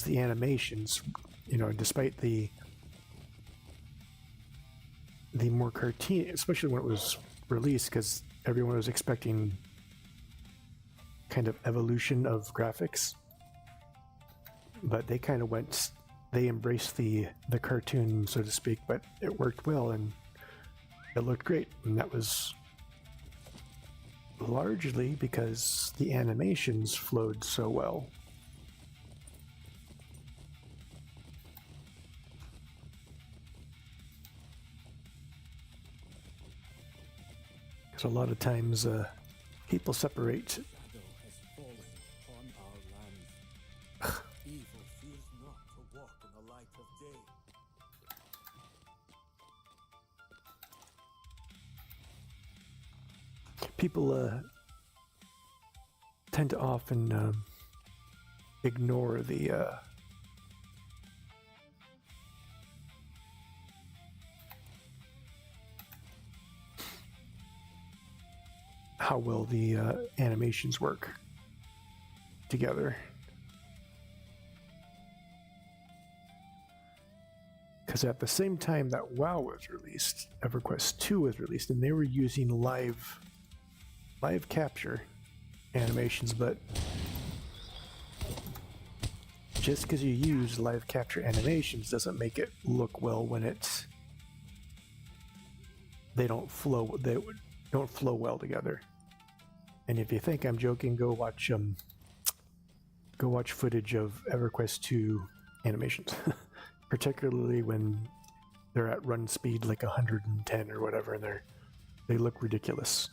the animations. You know, despite the more cartoon, especially when it was released, because everyone was expecting kind of evolution of graphics. but they kind of went, they embraced the cartoon, so to speak, but it worked well and it looked great. And that was largely because the animations flowed so well. Because a lot of times people separate. Shadow has fallen upon our land. Evil fears not to walk in the light of day. People tend to often ignore the how well the animations work together. Because at the same time that WoW was released, EverQuest 2 was released, and they were using live capture animations, but just because you use live capture animations doesn't make it look well when they don't flow well together. And if you think I'm joking, go watch footage of EverQuest 2 animations, particularly when they're at run speed like 110 or whatever, and they look ridiculous.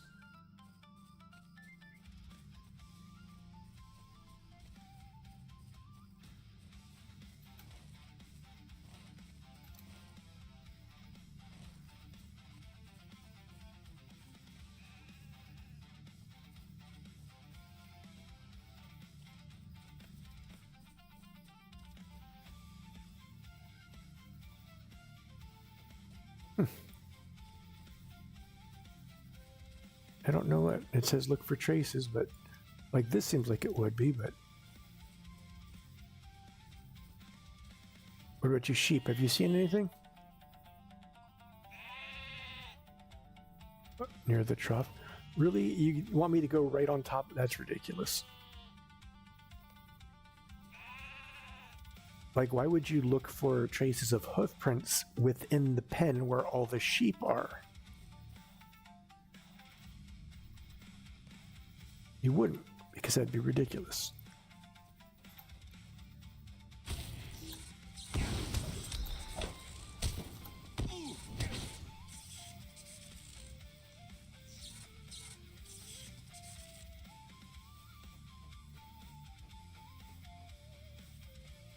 I don't know what it says. Look for traces, but like this seems like it would be. But what about you, sheep? Have you seen anything near the trough? Really, you want me to go right on top? That's ridiculous. Like, why would you look for traces of hoof prints within the pen where all the sheep are? You wouldn't, because that'd be ridiculous.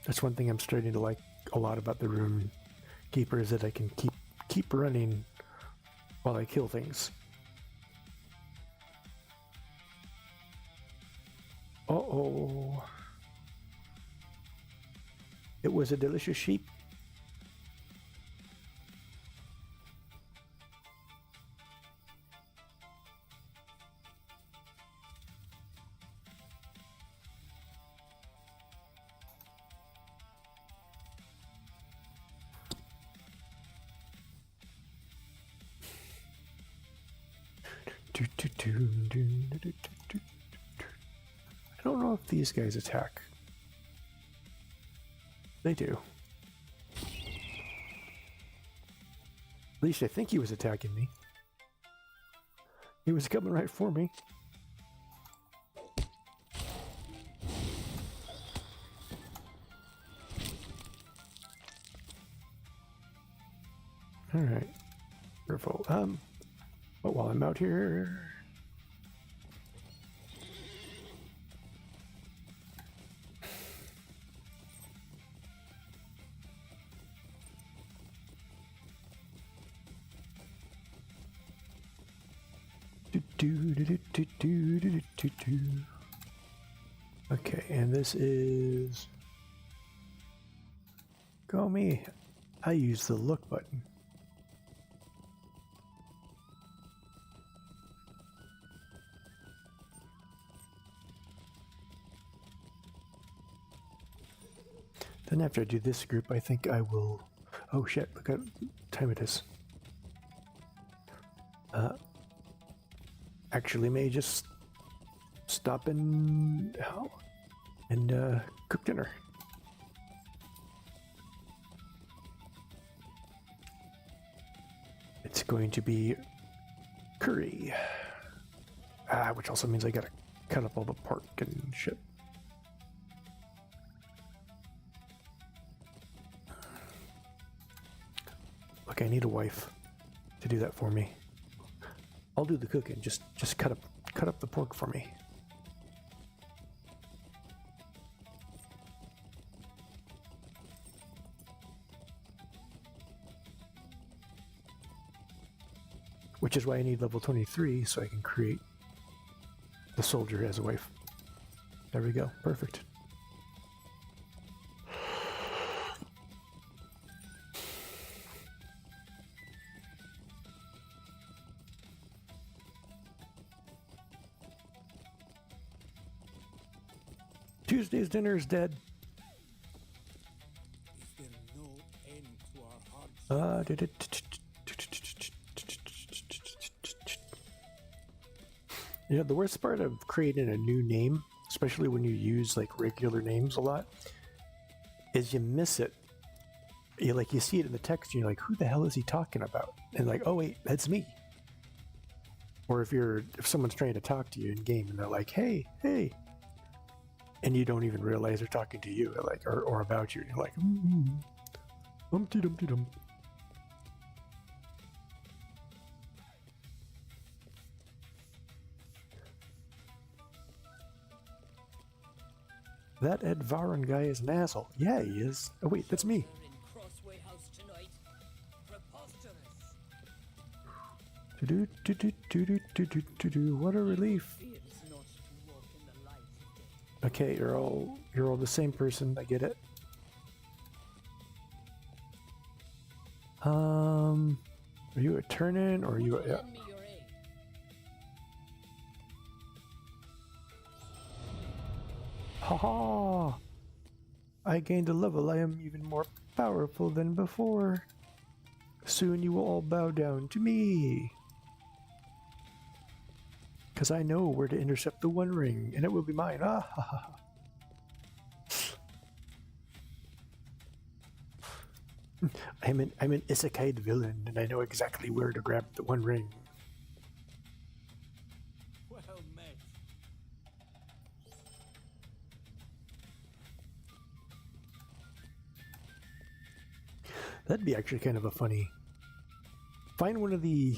That's one thing I'm starting to like a lot about the Runekeeper, is that I can keep running while I kill things. Uh-oh. It was a delicious sheep. I don't know if these guys attack. They do. At least I think he was attacking me. He was coming right for me. Alright. Careful. But while I'm out here... Okay, and this is... Go me. I use the look button. Then after I do this group, I think I will... Oh shit, look at what time it is. Actually may just stop and cook dinner. going to be curry. Which also means I gotta cut up all the pork and shit. Look, I need a wife to do that for me. I'll do the cooking. Just cut up the pork for me. Which is why I need level 23 so I can create the soldier as a wife. There we go. Perfect. Tuesday's dinner is dead. Is there no end to our hardship? You know, the worst part of creating a new name, especially when you use like regular names a lot, is you miss it. You see it in the text and you're like, who the hell is he talking about? And like, oh wait, that's me. Or if someone's trying to talk to you in game and they're like, hey, and you don't even realize they're talking to you, like, or about you, and you're like, Humpty Dumpty Dum. That Ed Varon guy is an asshole. Yeah, he is. Oh wait, that's me. We're in Crossway House tonight. Do. What a relief. Fears not to walk in the light of day. Okay, you're all the same person. I get it. Are you a turn-in or are you a... Yeah. Lend me your aid. Haha! I gained a level. I am even more powerful than before. Soon you will all bow down to me. Because I know where to intercept the One Ring, and it will be mine. Ah ha ha. I'm an isekai villain, and I know exactly where to grab the One Ring. Well met. That'd be actually kind of a funny. Find one of the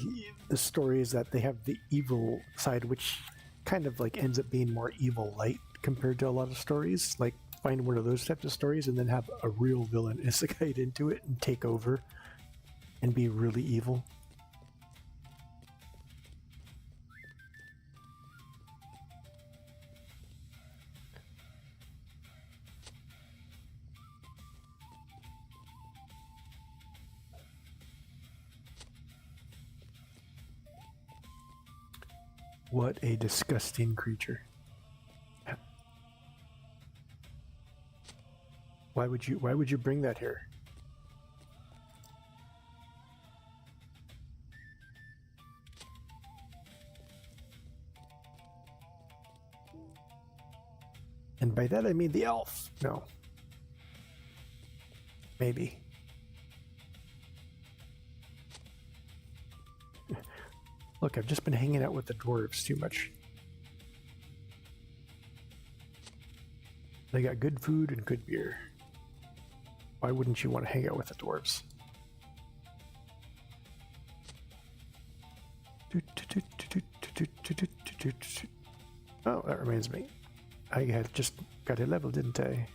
stories that they have the evil side, which kind of like ends up being more evil light compared to a lot of stories. Like find one of those types of stories and then have a real villain isekai into it and take over and be really evil. What a disgusting creature. Why would you bring that here? And by that I mean the elf. No. Maybe. Look, I've just been hanging out with the dwarves too much. They got good food and good beer. Why wouldn't you want to hang out with the dwarves? Oh, that reminds me. I had just got a level, didn't I?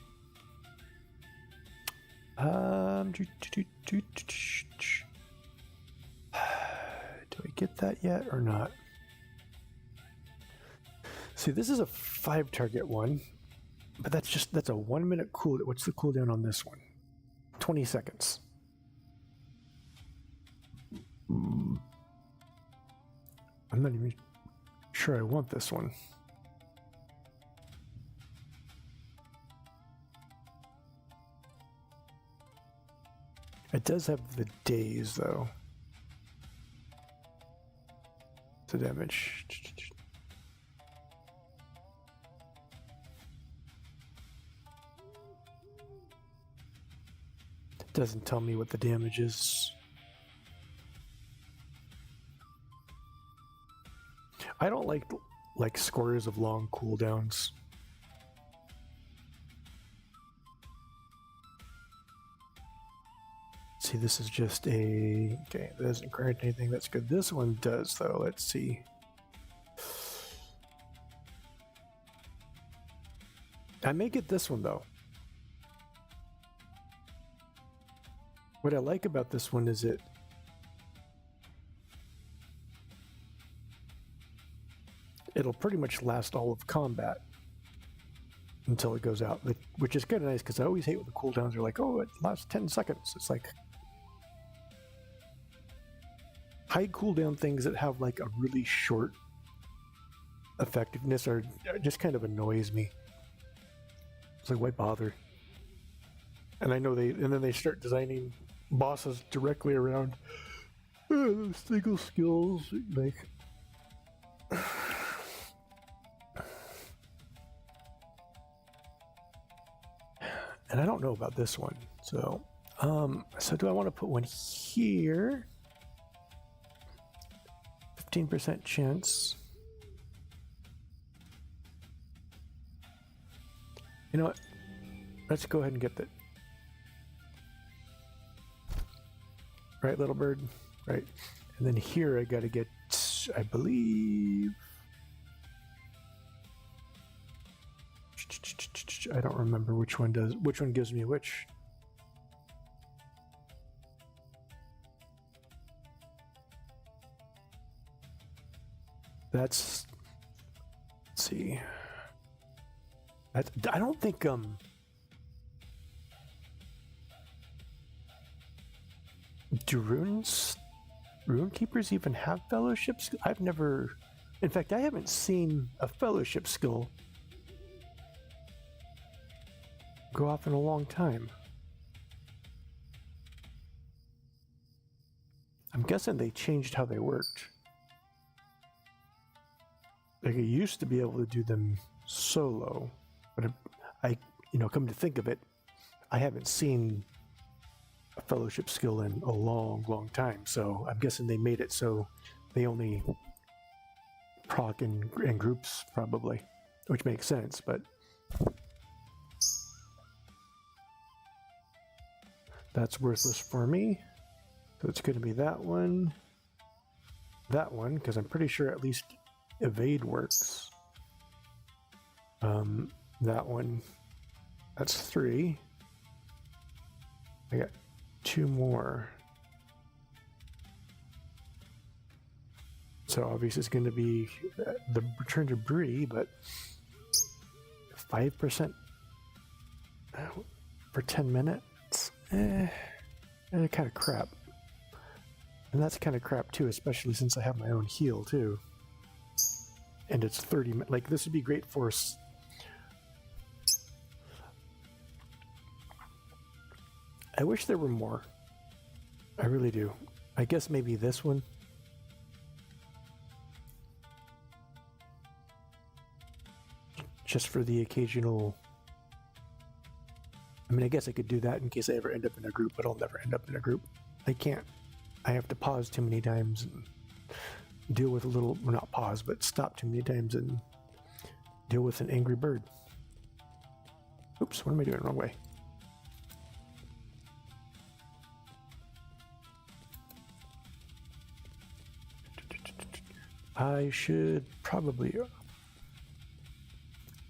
Do I get that yet or not? See, this is a 5 target one, but that's a 1 minute cool. What's the cooldown on this one? 20 seconds. I'm not even sure I want this one. It does have the days though. The damage. It doesn't tell me what the damage is. I don't like scores of long cooldowns. See, this is just a... Okay, that doesn't grant anything. That's good. This one does, though. Let's see. I may get this one, though. What I like about this one is it'll pretty much last all of combat until it goes out, which is kind of nice because I always hate when the cooldowns are like, oh, it lasts 10 seconds. It's like high cooldown things that have like a really short effectiveness are just kind of annoys me. It's like, why bother? And I know then they start designing bosses directly around those single skills, like. And I don't know about this one, so do I want to put one here? 15% chance. You know what? Let's go ahead and get that. Right, little bird? Right. And then here I gotta get, I believe... I don't remember which one gives me which. Let's see. I don't think do Runekeepers even have fellowships? I've never, in fact, I haven't seen a fellowship skill go off in a long time. I'm guessing they changed how they worked. Like, I used to be able to do them solo, but come to think of it, I haven't seen a fellowship skill in a long time, so I'm guessing they made it so they only proc in groups, probably, which makes sense, but that's worthless for me. So it's going to be that one, because I'm pretty sure at least evade works. That one, that's 3. I got 2 more. So obviously it's going to be the return to Bree, but 5% for 10 minutes? Kind of crap. And that's kind of crap too, especially since I have my own heal too. And it's 30 minutes. Like, this would be great for... I wish there were more. I really do. I guess maybe this one. Just for the occasional... I mean, I guess I could do that in case I ever end up in a group, but I'll never end up in a group. I can't. I have to pause too many times and deal with a little... Well, not pause, but stop too many times and deal with an angry bird. Oops, what am I doing? Wrong way. I should probably...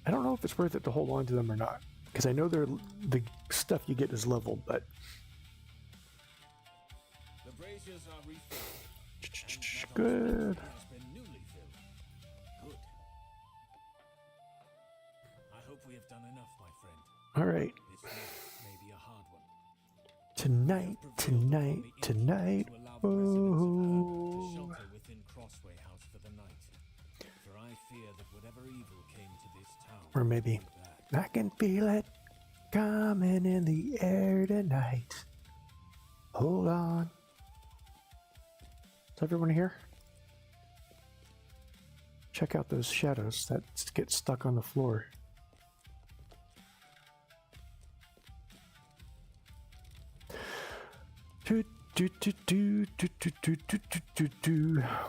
I don't know if it's worth it to hold on to them or not, because I know the stuff you get is leveled, but... The braziers are refilled. Good. Has been newly filled. Good. I hope we have done enough, my friend. All right. This night may be a hard one. Tonight. To Oh. shelter within Crossway House for the night. For I fear that whatever evil came to this town... Or maybe... That. I can feel it coming in the air tonight. Hold on. Is everyone here? Check out those shadows that get stuck on the floor. Will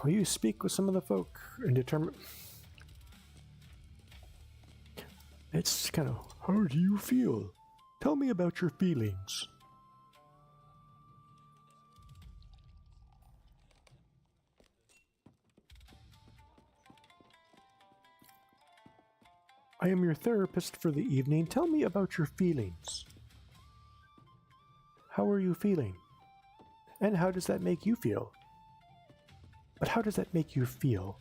you speak with some of the folk and determine? It's kind of, how do you feel? Tell me about your feelings. I am your therapist for the evening. Tell me about your feelings. How are you feeling? And how does that make you feel? But how does that make you feel?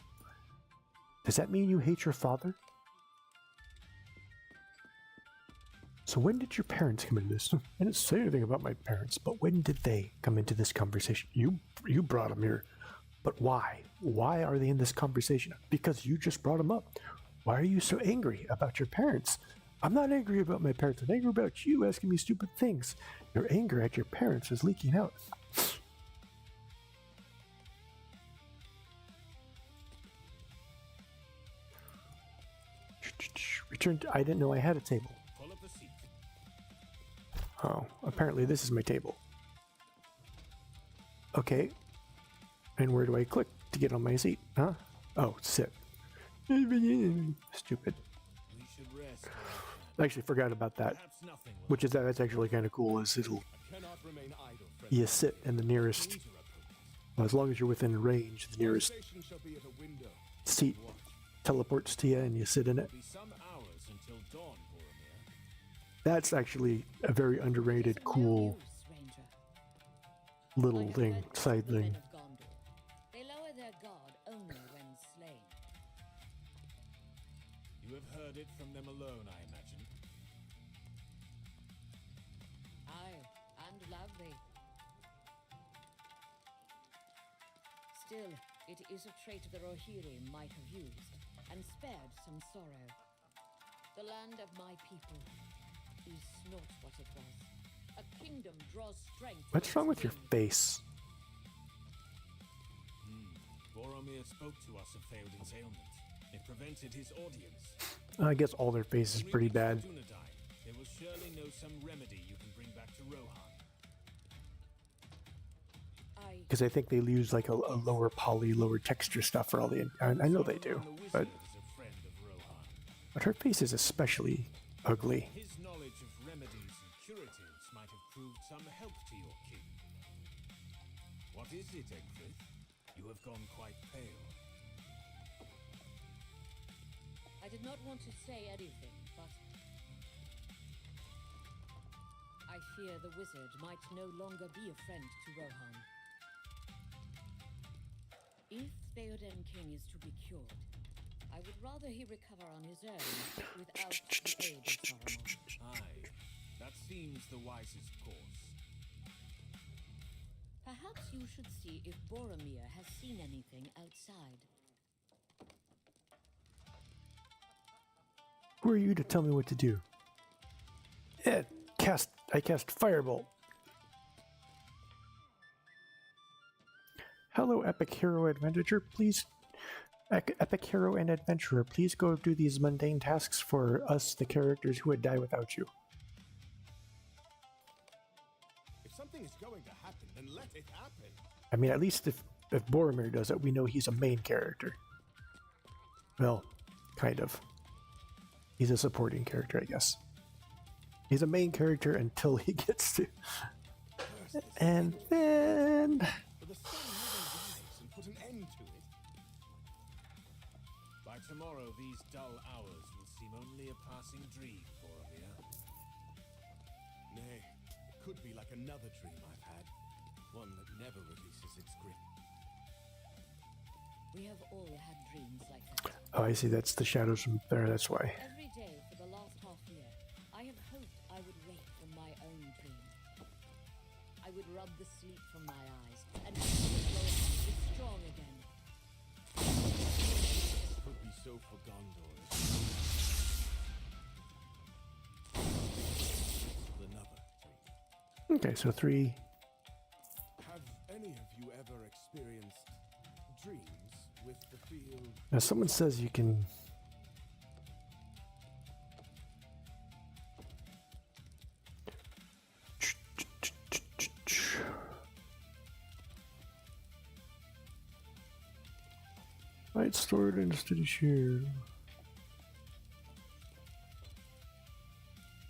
Does that mean you hate your father? So when did your parents come into this? I didn't say anything about my parents, but when did they come into this conversation? You brought them here. But why? Why are they in this conversation? Because you just brought them up. Why are you so angry about your parents? I'm not angry about my parents. I'm angry about you asking me stupid things. Your anger at your parents is leaking out. Return to, I didn't know I had a table. Pull up a seat. Oh, apparently this is my table. Okay. And where do I click to get on my seat? Huh? Oh, sit. Stupid. We should rest. I actually forgot about that. Perhaps nothing will. Which is that's actually kind of cool. Is it'll I cannot remain idle, friend. you sit in the nearest, Interrupt us. well, as long as you're within range, the nearest Conversation shall be at a window. seat Watch. teleports to you and you sit in it. Be some hours until dawn, Boromir. That's actually a very underrated, cool little thing, side thing. They lower their guard only when slain. You have heard it from them alone, I imagine. Aye, and loudly. Still, it is a trait the Rohirrim might have used, and spared some sorrow. The land of my people is not what it was. A kingdom draws strength. What's from wrong its with your wind. face? Boromir spoke to us of Theoden's ailment. It prevented his audience. I guess all their face is When we pretty reach bad. Dunedain, they will surely know some remedy you can bring back to Rohan. I Because I think they use like a lower poly, lower texture stuff for all the. I know they do, Sauron the but Wizard is a friend of Rohan. her face is especially ugly. His knowledge of remedies and curatives might have proved some help to your king. What is it, Egfrith? You have gone quite pale. I did not want to say anything, but I fear the wizard might no longer be a friend to Rohan. If Theoden King is to be cured, I would rather he recover on his own without the aid of Saruman. Aye, that seems the wisest course. Perhaps you should see if Boromir has seen anything outside. Who are you to tell me what to do? Yeah, I cast Firebolt. Hello, Epic Hero Adventurer. Please, Epic Hero and Adventurer, please go do these mundane tasks for us, the characters who would die without you. If something is going to happen, then let it happen. I mean, at least if Boromir does it, we know he's a main character. Well, kind of. He's a supporting character, I guess. He's a main character until he gets to... And then... But the sun never rise and put an end to it. By tomorrow, these dull hours will seem only a passing dream, Boromir. Nay, it could be like another dream I've had. One that never releases its grip. We have all had dreams like that. Oh, I see. That's the shadows from there. That's why. Every day for the last half year, I have hoped I would wake from my own dream. I would rub the sleep from my eyes and be strong again. Could be so for Gondor. Another dream. Okay, so 3. Have any of you ever experienced dreams with the field? Now, someone says you can... might store it in a steady share.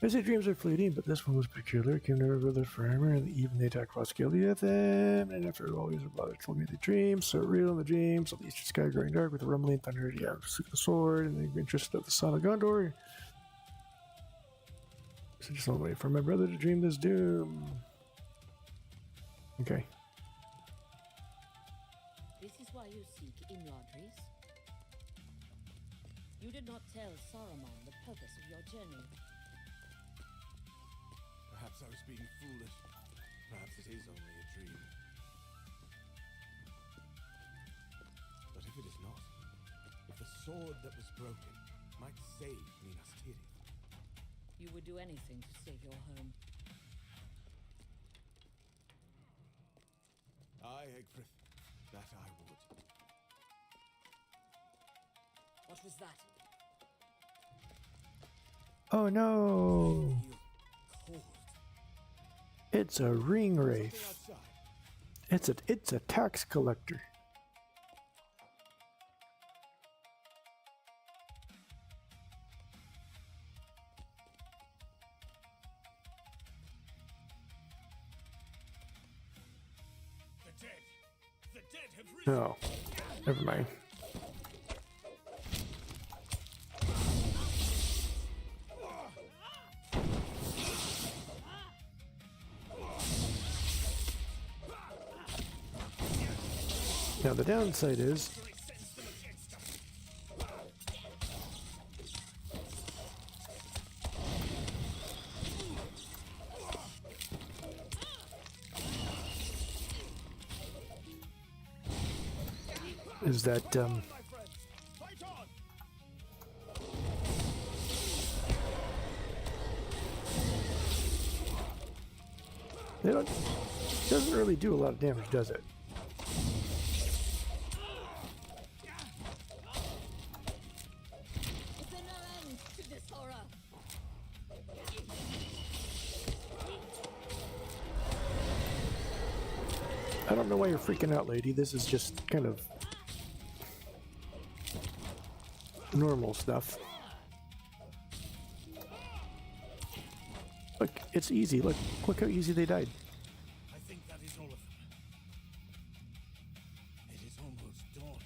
I say dreams are fleeting, but this one was peculiar. It came never with a farmer, and even they attacked Roskilde at them. And after always a brother told me the dreams, so real in the dreams, of the eastern sky growing dark with a rumbling thunder. Yeah, the sword, and the interest of the son of Gondor. So just don't wait for my brother to dream this doom. Okay. This is why you seek Imladris? You did not tell Saruman the purpose of your journey. Perhaps I was being foolish. Perhaps it is only a dream. But if it is not, if the sword that was broken might save Minas Tirith, You would do anything to save your home. aye, Egfrith, that I would. What was that? Oh no! Feel cold. It's a ring Something wraith. outside. It's a tax collector. The dead have risen. No, never mind. Now the downside is that My friends, fight on! they don't doesn't really do a lot of damage, does it? Is there no end to this horror? I don't know why you're freaking out, lady. This is just kind of normal stuff. Look, it's easy. Look how easy they died. I think that is all of them. It is almost dawn.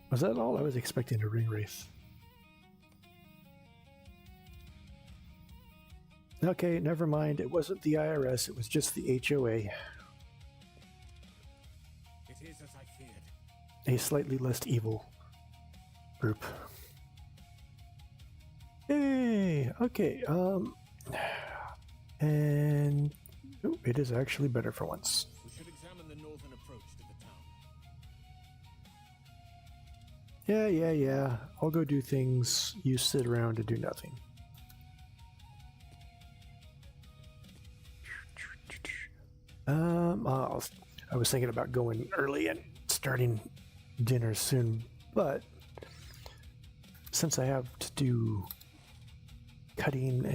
Was that all? I was expecting a ring wraith. Okay, never mind. It wasn't the IRS, it was just the HOA. It is as I feared. A slightly less evil group. Hey, okay, and oh, it is actually better for once. We should examine the northern approach to the town. Yeah. I'll go do things. You sit around and do nothing. I was thinking about going early and starting dinner soon, but since I have to do cutting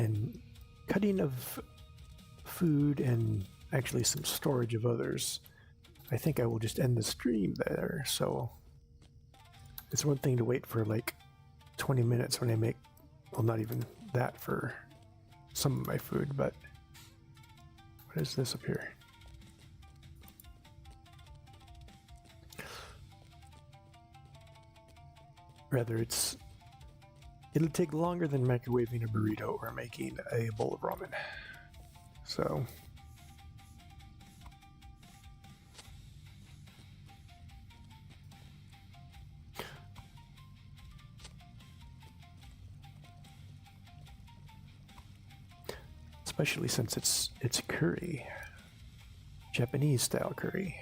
of food and actually some storage of others, I think I will just end the stream there. So it's one thing to wait for like 20 minutes when I make, well, not even that for some of my food, but what is this up here? Rather, it'll take longer than microwaving a burrito or making a bowl of ramen. So especially since it's curry, Japanese style curry.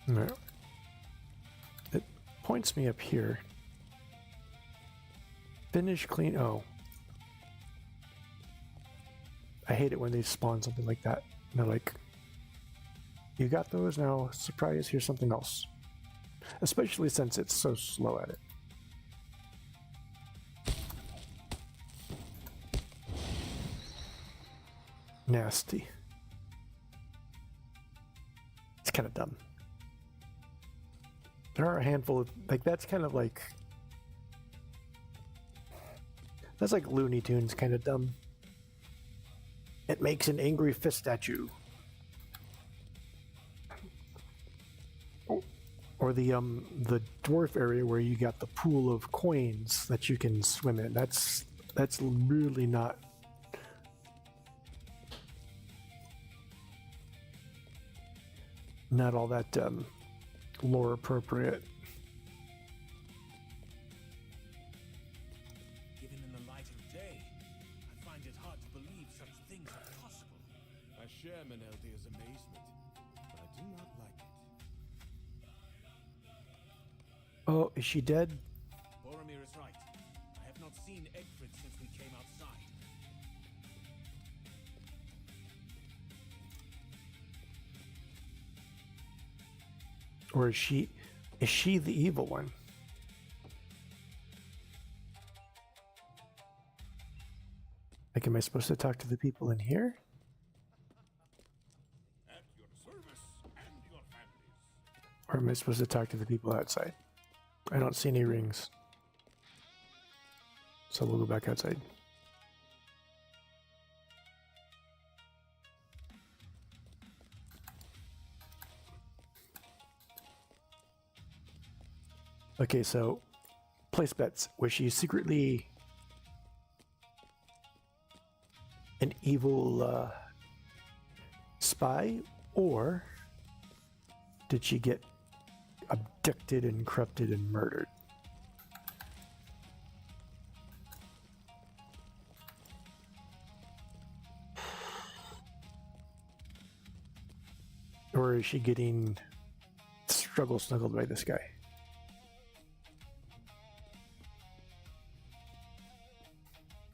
No. points me up here. Finish clean. Oh. I hate it when they spawn something like that. And they're like, you got those, now surprise, here's something else. Especially since it's so slow at it. Nasty. It's kind of dumb. There are a handful of, like, that's kind of like, that's like Looney Tunes kind of dumb. It makes an angry fist statue. Or the dwarf area where you got the pool of coins that you can swim in. That's really not all that lore appropriate. Given in the light of day, I find it hard to believe such things are possible. I share Meneldia's amazement, but I do not like it. Oh, is she dead? Boromir is right. I have not seen Egfrid since we came outside. Or is she the evil one? Like, am I supposed to talk to the people in here? At your service and your families. Or am I supposed to talk to the people outside? I don't see any rings. So we'll go back outside. Okay, so place bets. Was she secretly an evil spy, or did she get abducted and corrupted and murdered? Or is she getting snuggled by this guy?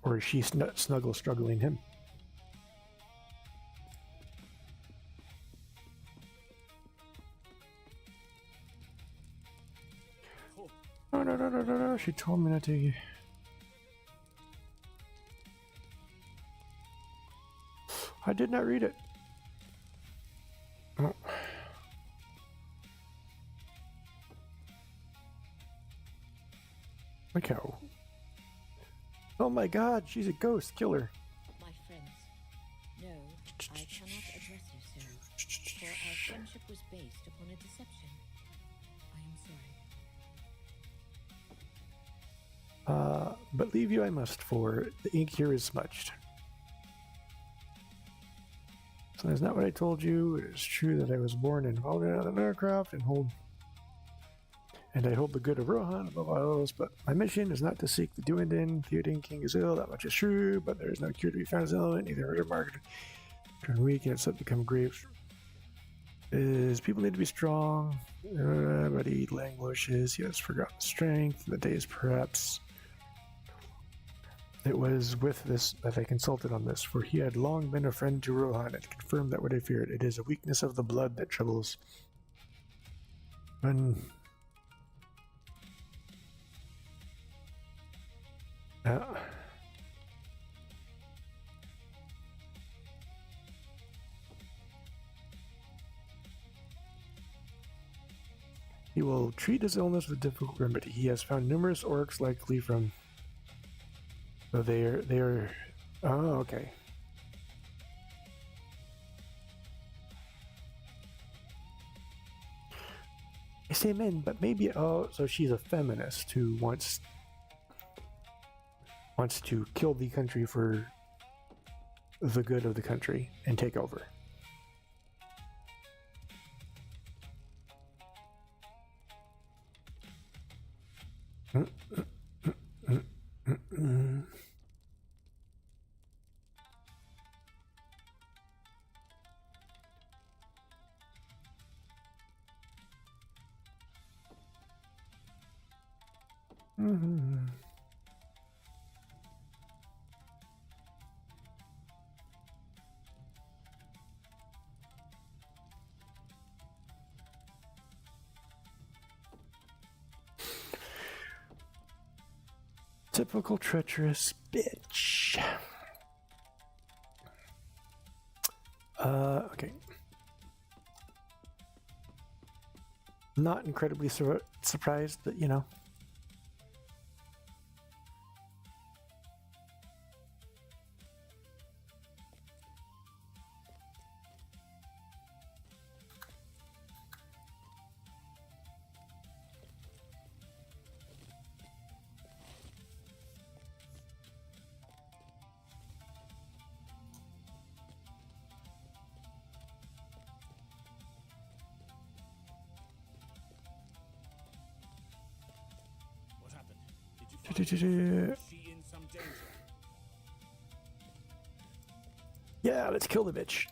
Or is she struggling him? No, she told me not to. I did not read it. Oh. Look how. Oh my god, she's a ghost killer. My friends, no, I cannot address you so, for our friendship was based upon a deception. I am sorry. But leave you I must, for the ink here is smudged. So that's not what I told you. It is true that I was born and involved in an aircraft and I hold the good of Rohan above all else, but my mission is not to seek the Duendin. Theoden King is ill, that much is true, but there is no cure to be found as ill, neither murder market turn weak and it's up to become grave. People need to be strong, but he languishes, he has forgotten strength, the days perhaps. It was with this that I consulted on this, for he had long been a friend to Rohan and confirmed that what I feared. It is a weakness of the blood that troubles. He will treat his illness with difficult remedy. He has found numerous orcs likely from. So they are. Oh, okay. I say men, but maybe. Oh, so she's a feminist who wants to kill the country for the good of the country and take over. Mm-hmm. Typical treacherous bitch. Okay. Not incredibly surprised, but you know. What happened? Did you find her? Is she in some danger? Yeah, let's kill the bitch.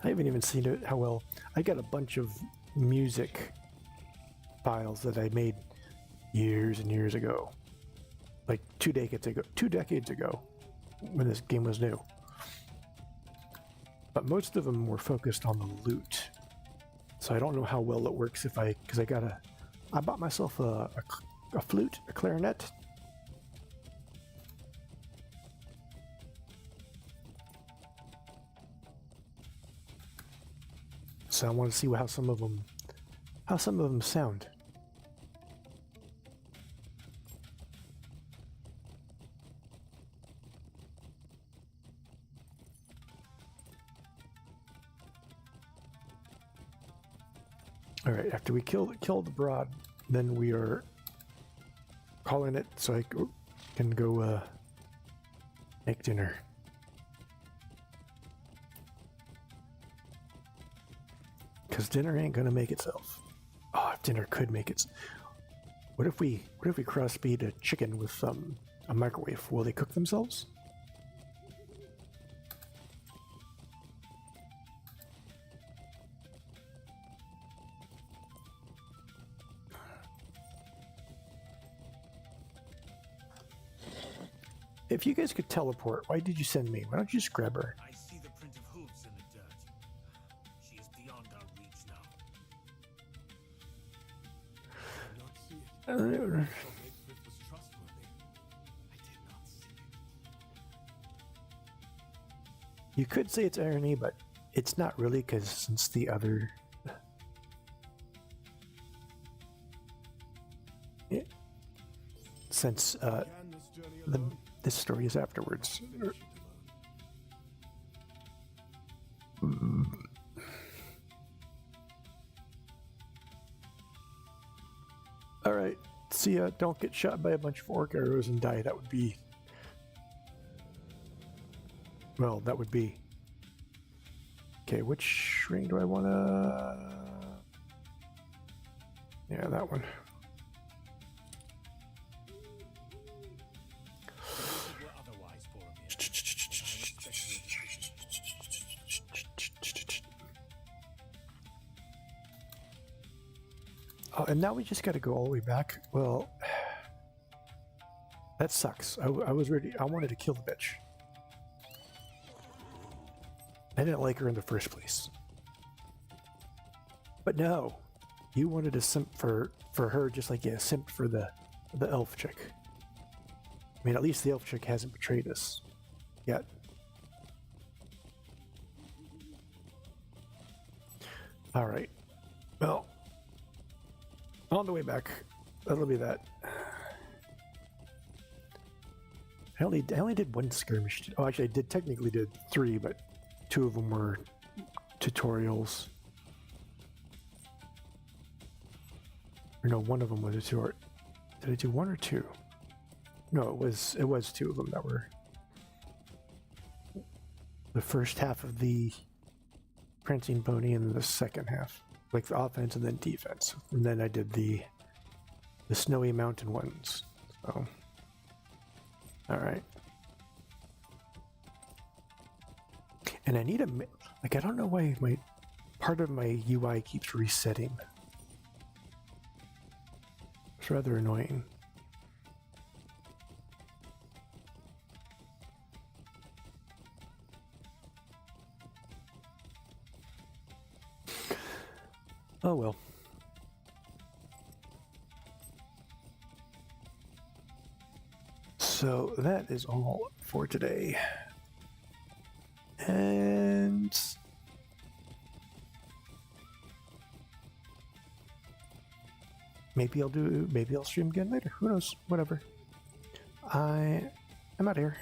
I haven't even seen it how well. I got a bunch of music files that I made years and years ago, like 2 decades ago, when this game was new. But most of them were focused on the loot, so I don't know how well it works if I bought myself a flute, a clarinet. So I want to see how some of them sound. All right, after we kill the broad, then we are calling it so I can go make dinner. Because dinner ain't gonna make itself. Oh, if dinner could make it. What if we crossbreed a chicken with a microwave? Will they cook themselves? If you guys could teleport, why did you send me? Why don't you just grab her? I see the print of hooves in the dirt. She is beyond our reach now. I did not see it. I thought Egfrith was trustworthy. I did not see it. You could say it's irony, but it's not really, because since the other... Since Can this journey alone? this story is afterwards. Finish it alone. Alright, see ya. Don't get shot by a bunch of orc arrows and die. That would be... Well, that would be... Okay, which ring do I want to... Yeah, that one. Were otherwise, Boromir. I respect your decision. Oh, and now we just got to go all the way back. Well, that sucks. I was ready. I wanted to kill the bitch. I didn't like her in the first place. But no, you wanted to simp for her just like you simped for the elf chick. I mean, at least the elf chick hasn't betrayed us yet. All right. Well, on the way back, that'll be that. I only did one skirmish. Oh, actually, I technically did 3, but 2 of them were tutorials. Or no, one of them was a tutorial. Did I do one or two? No, it was two of them that were the first half of the Prancing Pony and the second half, like the offense and then defense. And then I did the Snowy Mountain ones. So, all right. And I need like, I don't know why part of my UI keeps resetting. It's rather annoying. Oh well. So that is all for today. And maybe I'll stream again later. Who knows? Whatever. I am out of here.